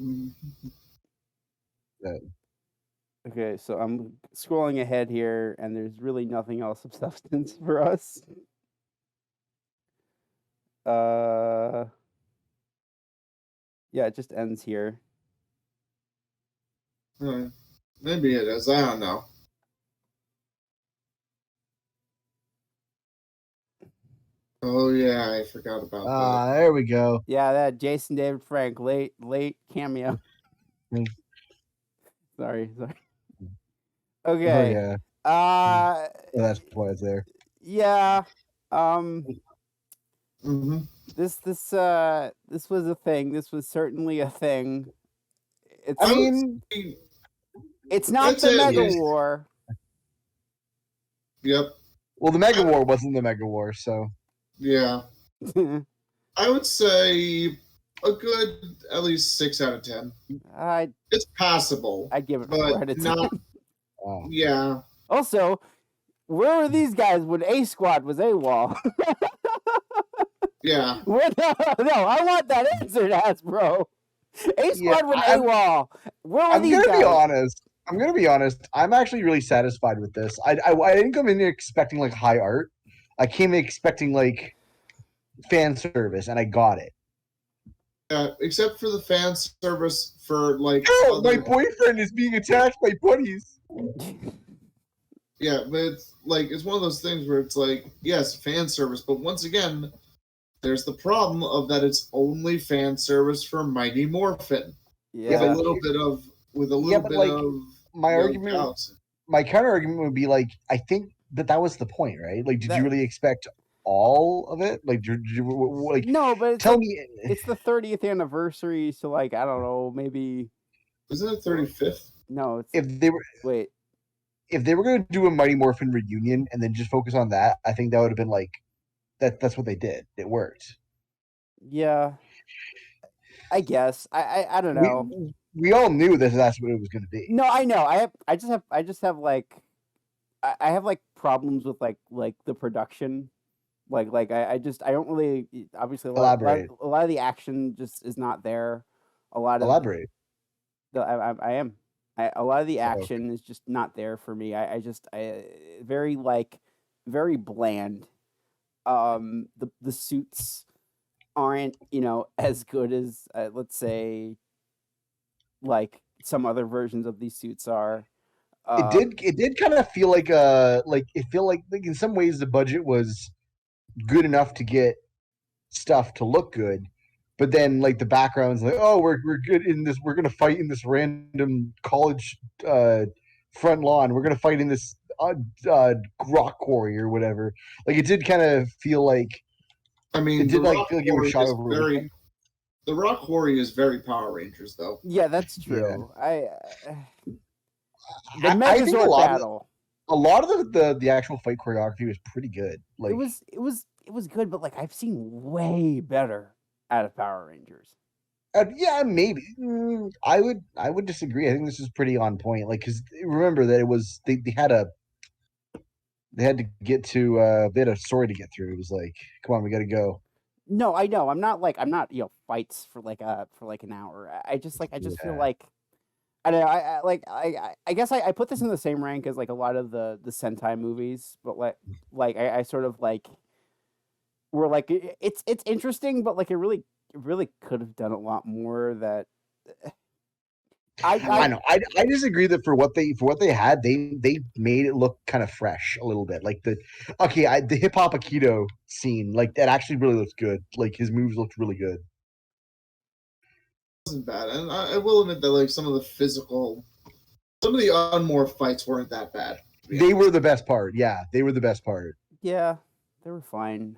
Okay, so I'm scrolling ahead here, and there's really nothing else of substance for us. Yeah, it just ends here. Maybe it is. I don't know. Oh yeah, I forgot about that. There we go. Yeah, that Jason David Frank late cameo. Sorry. Okay. Oh yeah. That's why it's there. Yeah. Mm-hmm. This was a thing. This was certainly a thing. It's not the Mega War. Yep. Well, the Mega War wasn't the Mega War, so. Yeah. I would say a good at least 6 out of 10. It's passable. I'd give it 4 out of 10. Not, yeah. Also, where were these guys when A Squad was AWOL? Yeah. No, I want that answer, Hasbro. A Squad went AWOL. Where were these guys? I'm gonna be honest. I'm actually really satisfied with this. I didn't come in here expecting like high art. I came in expecting like fan service, and I got it. Except for the fan service for like. Oh, my boyfriend is being attacked by bunnies. Yeah, but it's one of those things where it's like, yes, fan service, but once again, there's the problem of that it's only fan service for Mighty Morphin. Yeah. With a little bit of my argument. My counter argument would be like, I think that was the point, right? Like, did you really expect all of it? Like, did you like? No, but tell me, it's the 30th anniversary, so like I don't know, maybe. Isn't it 35th? No, it's if they were going to do a Mighty Morphin reunion and then just focus on that, I think that would have been like that's what they did. It worked. Yeah. I guess. I don't know. We all knew that's what it was going to be. No, I know. I just have like I have like problems with like the production. Like I don't really obviously a lot of the action just is not there. A lot of elaborate. I am. A lot of the action is just not there for me. I very bland. The suits aren't as good as let's say like some other versions of these suits are. It did kind of feel like in some ways the budget was good enough to get stuff to look good, but then like the background's like, oh, we're good in this, we're gonna fight in this random college front lawn, we're gonna fight in this rock quarry or whatever. Like it did kind of feel like, I mean, it did like feel like it was shot over. The rock quarry is very Power Rangers, though. Yeah, that's true. Yeah. The Megazord battle. A lot of the actual fight choreography was pretty good. Like it was good, but like I've seen way better out of Power Rangers. Yeah, maybe. I would disagree. I think this is pretty on point. Like, because remember that it was they had to get to they had a story to get through. It was like, come on, we got to go. No, I know. I'm not fights for like an hour. I just feel like I don't know. I guess I put this in the same rank as like a lot of the Sentai movies, but like I sort of like were like it's interesting, but like it really could have done a lot more. That I know. I disagree that for what they had, they made it look kind of fresh a little bit. Like the hip hop Aikido scene, like that actually really looks good. Like his moves looked really good. Wasn't bad, and I will admit that like some of the unmorphed fights weren't that bad. They were the best part. Yeah, they were the best part. Yeah, they were fine.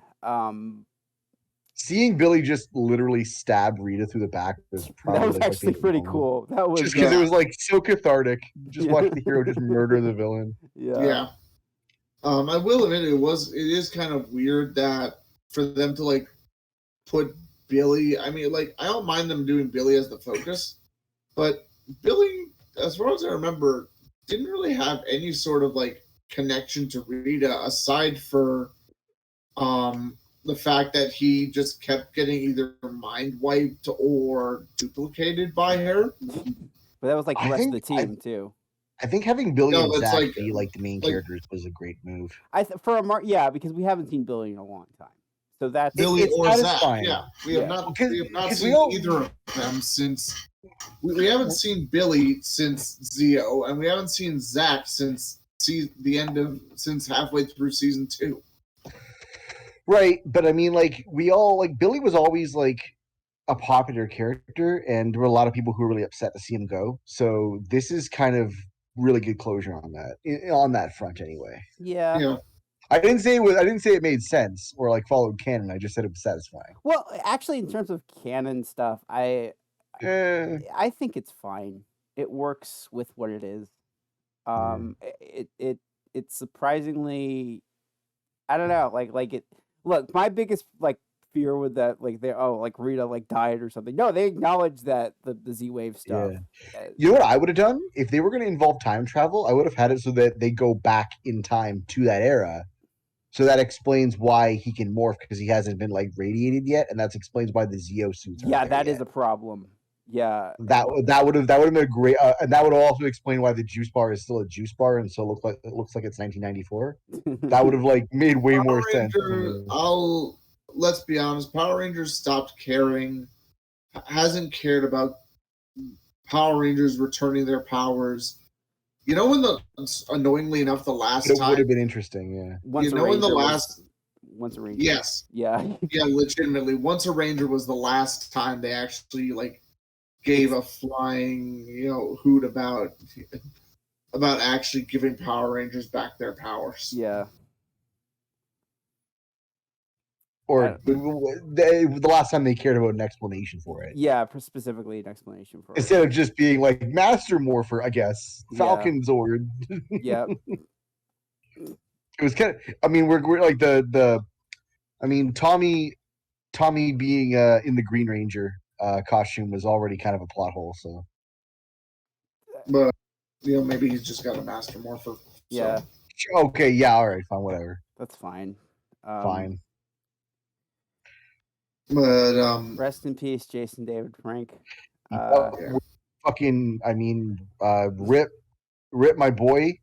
Seeing Billy just literally stab Rita through the back was probably actually pretty cool. That was just because it was like so cathartic. Just watching the hero just murder the villain. Yeah. I will admit it is kind of weird that for them to like put Billy. I mean, like I don't mind them doing Billy as the focus, but Billy, as far as I remember, didn't really have any sort of like connection to Rita aside for the fact that he just kept getting either mind wiped or duplicated by her. But that was like the rest of the team too. I think having Billy No, and it's Zach like- be like the main like- characters was a great move. Yeah, because we haven't seen Billy in a long time. So that's Billy it's or Zach. satisfying. Yeah, we have not Because seen either of them since. We haven't seen Billy since Zio, and we haven't seen Zach since since halfway through season 2. Right, but I mean, like we all like Billy was always like a popular character, and there were a lot of people who were really upset to see him go. So this is kind of really good closure on that front, anyway. Yeah. You know, I didn't say it made sense or like followed canon. I just said it was satisfying. Well, actually, in terms of canon stuff, I think it's fine. It works with what it is. It's surprisingly, I don't know, like it. Look, my biggest like fear with that, like Rita like died or something. No, they acknowledge that the Z-Wave stuff. Yeah. You know what I would have done if they were going to involve time travel? I would have had it so that they go back in time to that era. So that explains why he can morph, because he hasn't been like radiated yet, and that explains why the Zeo suits. Yeah, that is a problem. Yeah, that would have been a great, and that would also explain why the juice bar is still a juice bar, and so it looks like it's 1994. That would have like made way more sense. Let's be honest. Power Rangers stopped caring, hasn't cared about Power Rangers returning their powers. You know, annoyingly enough, the last time it would have been interesting. Yeah. Once a Ranger. Yes. Yeah. Yeah, legitimately. Once a Ranger was the last time they actually like gave a flying, hoot about actually giving Power Rangers back their powers. Yeah. Or the last time they cared about an explanation for it. Yeah, specifically an explanation for it. Instead of just being like Master Morpher, I guess. Falcon Zord. Yeah. It was kind of, I mean, we're like Tommy being in the Green Ranger costume was already kind of a plot hole, so. But, maybe he's just got a Master Morpher. Yeah. So. Okay, yeah, all right, fine, whatever. That's fine. Fine. But rest in peace, Jason David Frank. Fucking, I mean, rip my boy,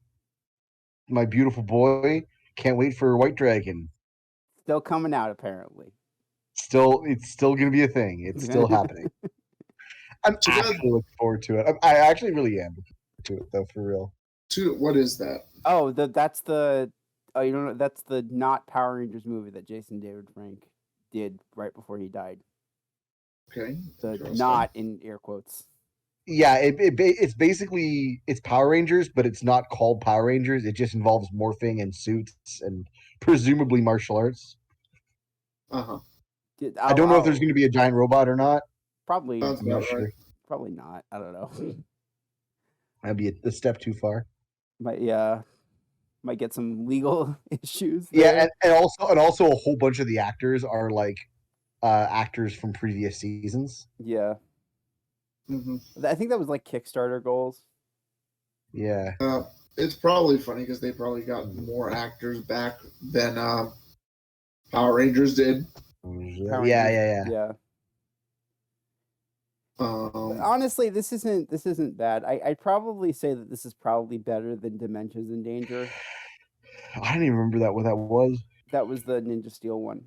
my beautiful boy. Can't wait for White Dragon. Still coming out, apparently. It's still gonna be a thing. It's still happening. I'm actually looking forward to it. I actually really am looking forward to it, though, for real. What is that? Oh, that's the that's the not Power Rangers movie that Jason David Frank did right before he died. Okay. The not in air quotes. Yeah, it's basically it's Power Rangers, but it's not called Power Rangers. It just involves morphing and suits and presumably martial arts. Uh-huh. I don't know if there's going to be a giant robot or not. Probably. I'm not sure. Right. Probably not. I don't know. That'd be a step too far. Might get some legal issues. Yeah, and also a whole bunch of the actors are like actors from previous seasons. Yeah. Mm-hmm. I think that was like Kickstarter goals. Yeah. It's probably funny because they probably got more actors back than Power Rangers did. Yeah. Honestly, this isn't bad. I'd probably say that this is probably better than Dementia's in Danger. I don't even remember what that was. That was the Ninja Steel one.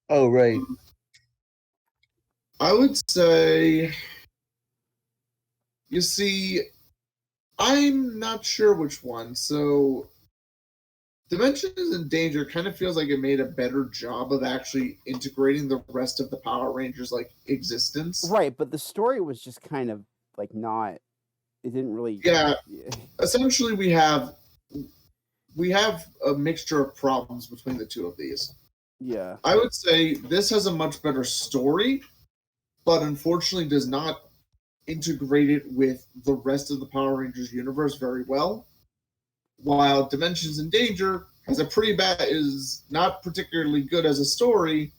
Oh, right. I would say, you see, I'm not sure which one. So, Dimensions in Danger kind of feels like it made a better job of actually integrating the rest of the Power Rangers like existence. Right, but the story was just kind of like not. It didn't really. Yeah. Essentially, we have a mixture of problems between the two of these. Yeah. I would say this has a much better story, but unfortunately does not integrate it with the rest of the Power Rangers universe very well. while Dimensions in Danger has a pretty bad, is not particularly good as a story,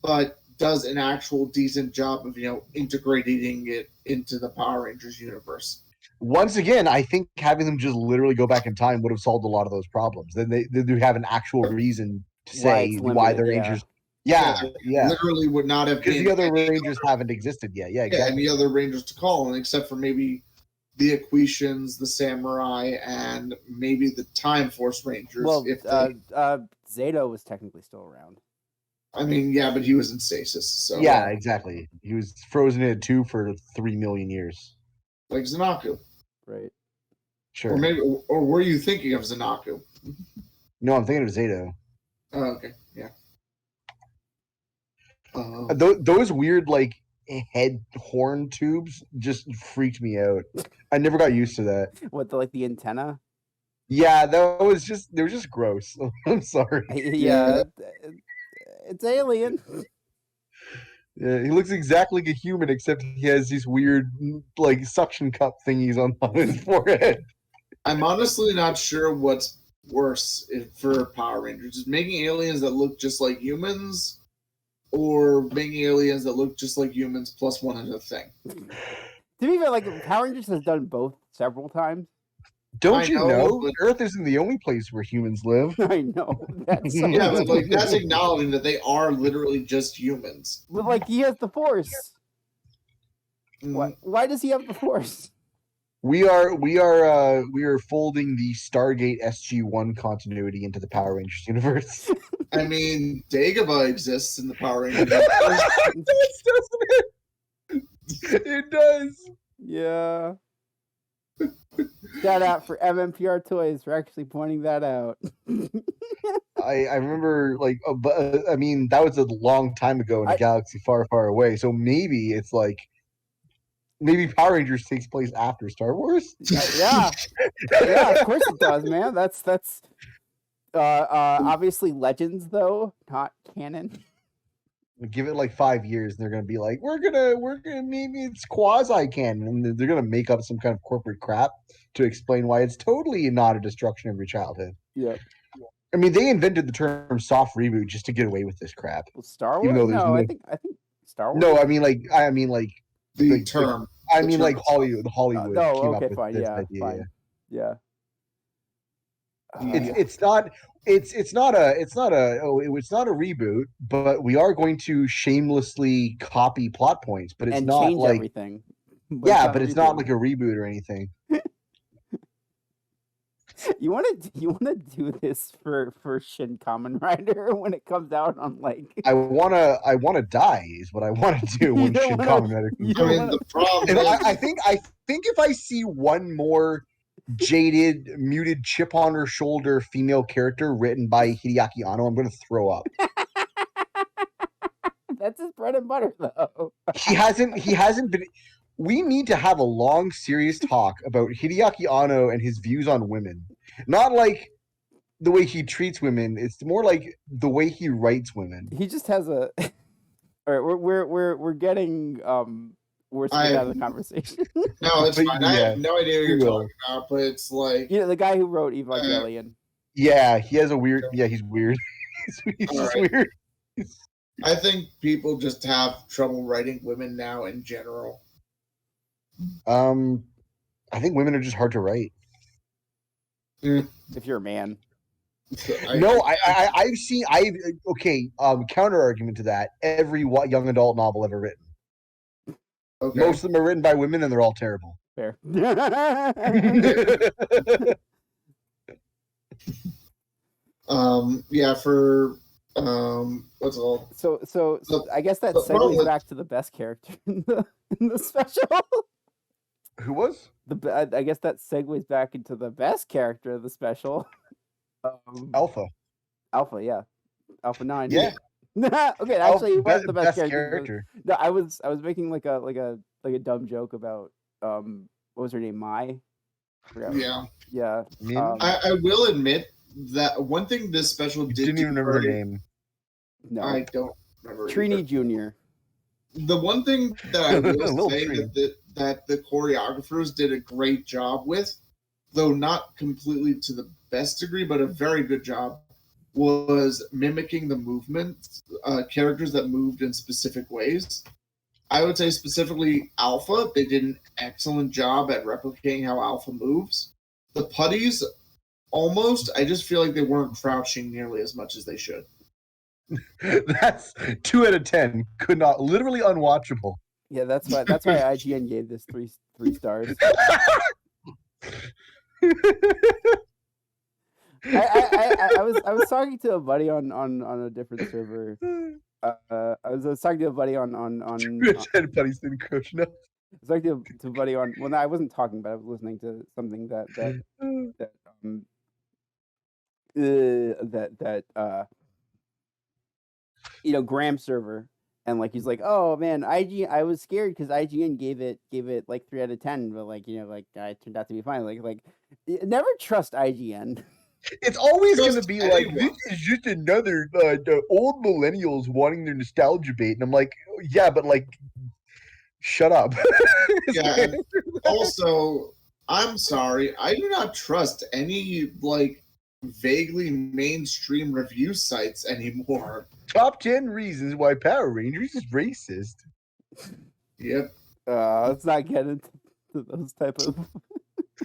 but does an actual decent job of integrating it into the Power Rangers universe. Once again, I think having them just literally go back in time would have solved a lot of those problems. Then they have an actual reason to say why the Rangers. Yeah. Literally would not have because the other Rangers haven't existed yet. Yeah, exactly. Any other Rangers to call on, except for maybe the Equations, the Samurai, and maybe the Time Force Rangers. Well, Zato was technically still around. I mean, yeah, but he was in stasis. So yeah, exactly. He was frozen in a tube for 3 million years. Like Zanaku. Right. Sure. Or were you thinking of Zanaku? No, I'm thinking of Zato. Oh, okay. Yeah. Those weird, like, head horn tubes just freaked me out. I never got used to that. What, the antenna? Yeah, they were just gross. I'm sorry. Yeah. It's alien. Yeah, he looks exactly like a human, except he has these weird, like, suction cup thingies on his forehead. I'm honestly not sure what's worse for Power Rangers. Is making aliens that look just like humans, or making aliens that look just like humans plus one other thing? To be fair, Power Rangers has done both several times. Don't you know? Earth isn't the only place where humans live. I know. That's yeah, but that's acknowledging that they are literally just humans. But he has the Force. Why does he have the Force? We are folding the Stargate SG-1 continuity into the Power Rangers universe. I mean, Dagobah exists in the Power Rangers universe. It does, doesn't it? It does. Yeah. Shout out for MMPR Toys for actually pointing that out. I remember, I mean, that was a long time ago in a galaxy far, far away. So maybe it's maybe Power Rangers takes place after Star Wars. Yeah, of course it does, man. That's obviously Legends though, not canon. Give it 5 years, and they're gonna be like, we're gonna maybe it's quasi canon, and they're gonna make up some kind of corporate crap to explain why it's totally not a destruction of your childhood. Yeah. I mean, they invented the term soft reboot just to get away with this crap. Well, Star Wars? No, I think Star Wars. No, I mean the term. I mean Hollywood. Hollywood. No, okay, fine. Yeah, idea, fine. Yeah. It's not a reboot, but we are going to shamelessly copy plot points, but it's not change everything. But it's not like a reboot or anything. You want to do this for Shin Kamen Rider when it comes out on I want to die is what I want to do when Shin Kamen Rider comes out. I mean, the problem I think if I see one more jaded, muted chip on her shoulder female character written by Hideaki Anno, I'm going to throw up. That's his bread and butter, though. He hasn't been. We need to have a long, serious talk about Hideaki Anno and his views on women. Not like the way he treats women. It's more like the way he writes women. He just has a. All right, we're getting we're speaking out of the convecation. No, it's fine. I have no idea what you're talking about, but it's the guy who wrote Evangelion. Yeah, he has a weird. Yeah, he's weird. he's just weird. I think people just have trouble writing women now in general. I think women are just hard to write. If you're a man. I've seen counter argument to that. Every young adult novel ever written. Okay. Most of them are written by women, and they're all terrible. Fair. Yeah, for what's it called? So I guess that segues back to the best character in the special. Who was? I guess that segues back into the best character of the special. Alpha, yeah. Alpha 9. Yeah. Okay, actually, it was the best character. No, I was making like a dumb joke about what was her name? Mai. Yeah. Yeah. I will admit that one thing this special didn't even remember her name. No, I don't remember. Trini Jr. The one thing that I will say that the choreographers did a great job with though not completely to the best degree, but a very good job, was mimicking the movements, characters that moved in specific ways. I would say specifically Alpha, they did an excellent job at replicating how Alpha moves. The putties, almost, I just feel like they weren't crouching nearly as much as they should. That's 2 out of 10. Could not, literally unwatchable. Yeah, that's why IGN gave this three stars. I was talking to a buddy on a different server. I was talking to a buddy on Buddy's been coaching up. I was talking to a buddy on. Well, no, I wasn't talking, but I was listening to something that Graham server, and like he's like, oh man, I was scared because IGN gave it like 3 out of 10, but like it turned out to be fine. Like never trust IGN. It's always going to be like, this is just another the old millennials wanting their nostalgia bait, and I'm like, yeah, but like, shut up. Yeah. And also, I'm sorry, I do not trust any like vaguely mainstream review sites anymore. Top 10 reasons why Power Rangers is racist. Yep. Let's not get into those type of.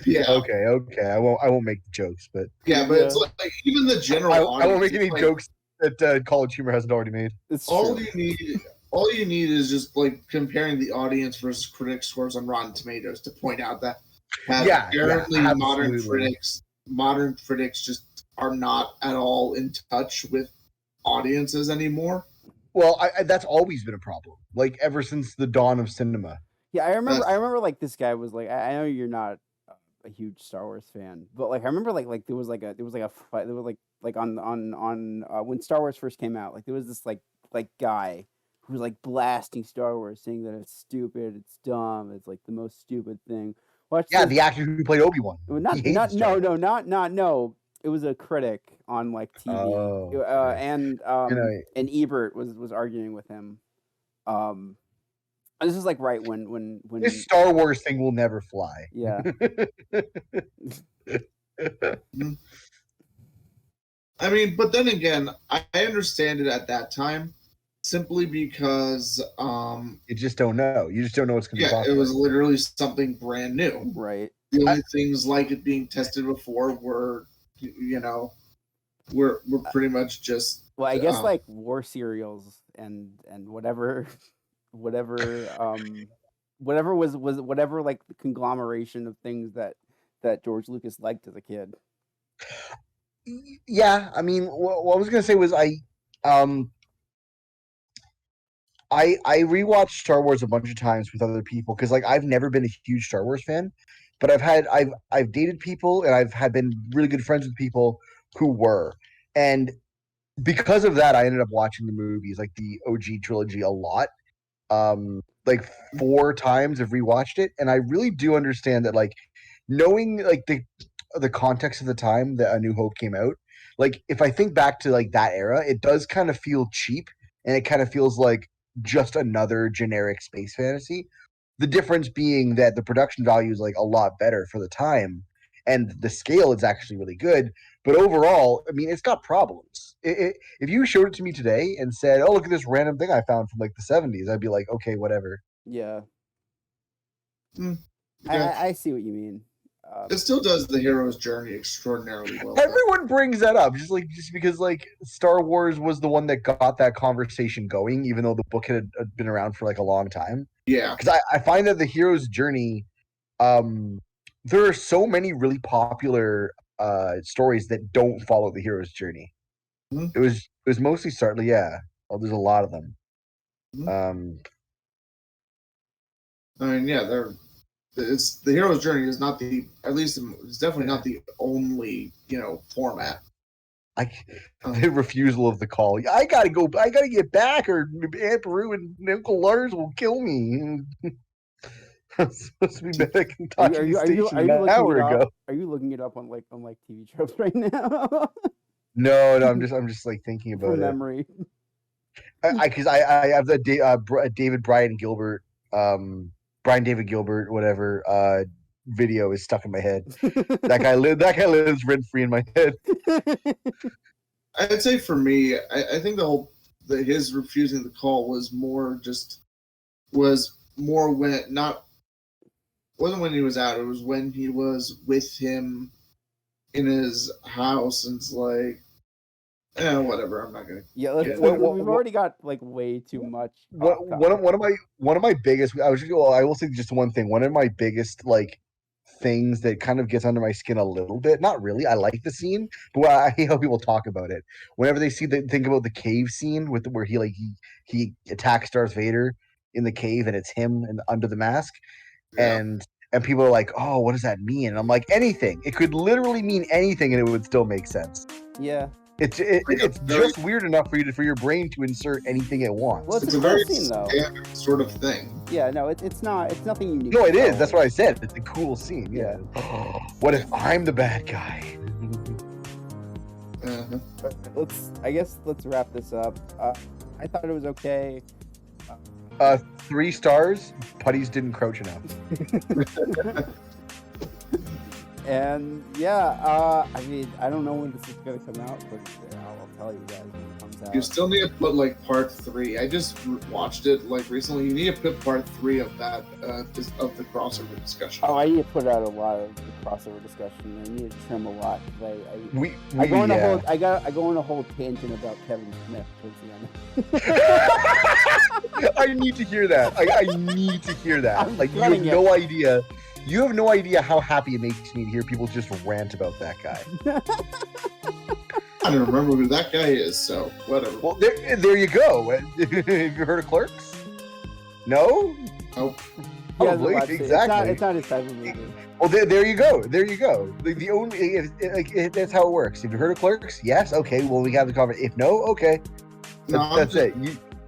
Yeah. Okay. I won't make the jokes, but it's like even the general. I won't make any jokes that College Humor hasn't already made. It's all true. you need is just like comparing the audience versus critic scores on Rotten Tomatoes to point out that apparently modern critics just are not at all in touch with audiences anymore. Well, that's always been a problem, like ever since the dawn of cinema. Yeah, I remember like this guy was like, I know you're not a huge Star Wars fan, but like I remember like there was like a fight. There was like on when Star Wars first came out, like there was this like guy who was like blasting Star Wars, saying that it's stupid, it's dumb, it's like the most stupid thing. The actor who played Obi-Wan. No. It was a critic on like TV, and Ebert was arguing with him. This is like right when this Star Wars thing will never fly. Yeah. I mean, but then again, I understand it at that time, simply because you just don't know. You just don't know what's going to be popular. It was literally something brand new. Right. The only things like it being tested before were pretty much just. Well, I guess like war serials and whatever whatever like the conglomeration of things that George Lucas liked as a kid. Yeah, I mean, what I was gonna say was I rewatched Star Wars a bunch of times with other people because like I've never been a huge Star Wars fan, but I've dated people and I've been really good friends with people who were, and because of that, I ended up watching the movies, like the OG trilogy, a lot. Like 4 times I've rewatched it, and I really do understand that, like, knowing like the context of the time that A New Hope came out, like if I think back to like that era, it does kind of feel cheap, and it kind of feels like just another generic space fantasy. The difference being that the production value is like a lot better for the time, and the scale is actually really good. But overall, I mean, it's got problems. If you showed it to me today and said, "Oh, look at this random thing I found from like the '70s," I'd be like, "Okay, whatever." Yeah. Yeah. I see what you mean. It still does the hero's journey extraordinarily well. Everyone brings that up just because like Star Wars was the one that got that conversation going, even though the book had been around for like a long time. Yeah, because I find that the hero's journey, there are so many really popular stories that don't follow the hero's journey. Mm-hmm. It was mostly startling. Yeah, there's a lot of them. Mm-hmm. I mean, yeah, it's the hero's journey is not it's definitely not the only format. The refusal of the call. I gotta get back, or Aunt Peru and Uncle Lars will kill me. I'm supposed to be back in station an hour ago. Are you looking it up on like TV tropes right now? No, I'm just like thinking about from memory. Because I have the David Brian Gilbert, Brian David Gilbert, whatever, video is stuck in my head. That guy lives rent free in my head. I'd say for me, I think his refusing the call was more when wasn't when he was out. It was when he was with him in his house, and it's like, whatever. I'm not gonna. Yeah, Yeah. we've already got like way too much. One of my biggest. I will say just one thing. One of my biggest like things that kind of gets under my skin a little bit. Not really. I like the scene, but I hate how people talk about it. Whenever they think about the cave scene where he attacks Darth Vader in the cave, and it's him and under the mask, Yeah. and people are like, "Oh, what does that mean?" And I'm like, anything. It could literally mean anything, and it would still make sense. Yeah. It's just weird enough for your brain to insert anything it wants. Well, It's a very scene, though. standard sort of thing. Yeah, no, it's nothing unique. No, it at is. all. That's what I said. It's a cool scene. Yeah. What if I'm the bad guy? Uh-huh. Let's wrap this up. I thought it was okay. 3 stars. Putties didn't crouch enough. And yeah, I mean, I don't know when this is gonna come out, but I'll tell you guys when it comes out. You still need to put like part 3. I just watched it like recently. You need to put part 3 of that of the crossover discussion. Oh, I need to put out a lot of the crossover discussion. I need to trim a lot. I go on a whole tangent about Kevin Smith towards the end. I need to hear that. I need to hear that. I'm Like you have cutting it. no idea. You have no idea how happy it makes me to hear people just rant about that guy. I don't remember who that guy is, so whatever. Well, there you go. Have you heard of Clerks? No? Nope. He hasn't Probably. watched it. Exactly. It's not his type of movie. Well, there you go. There you go. The only that's how it works. If you heard of Clerks, yes, okay. Well, we have the comment. If no, okay. That's it.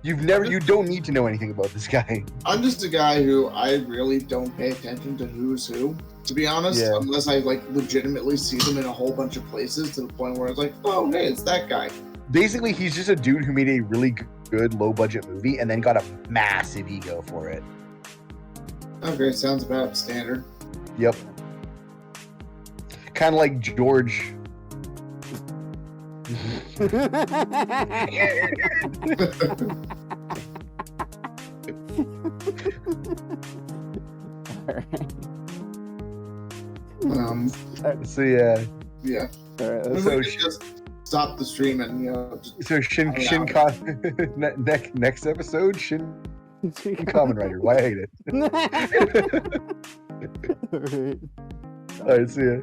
You don't need to know anything about this guy. I'm just a guy who I really don't pay attention to who's who, to be honest, Yeah. unless I like legitimately see them in a whole bunch of places to the point where it's like, oh, hey, it's that guy. Basically, he's just a dude who made a really good low budget movie and then got a massive ego for it. Okay, sounds about standard. Yep. Kind of like George. So yeah. Yeah. All right, Maybe So we could just stop the stream and just So Shin next episode Shin Kamen Rider. Why I hate it. All right. All right, see ya.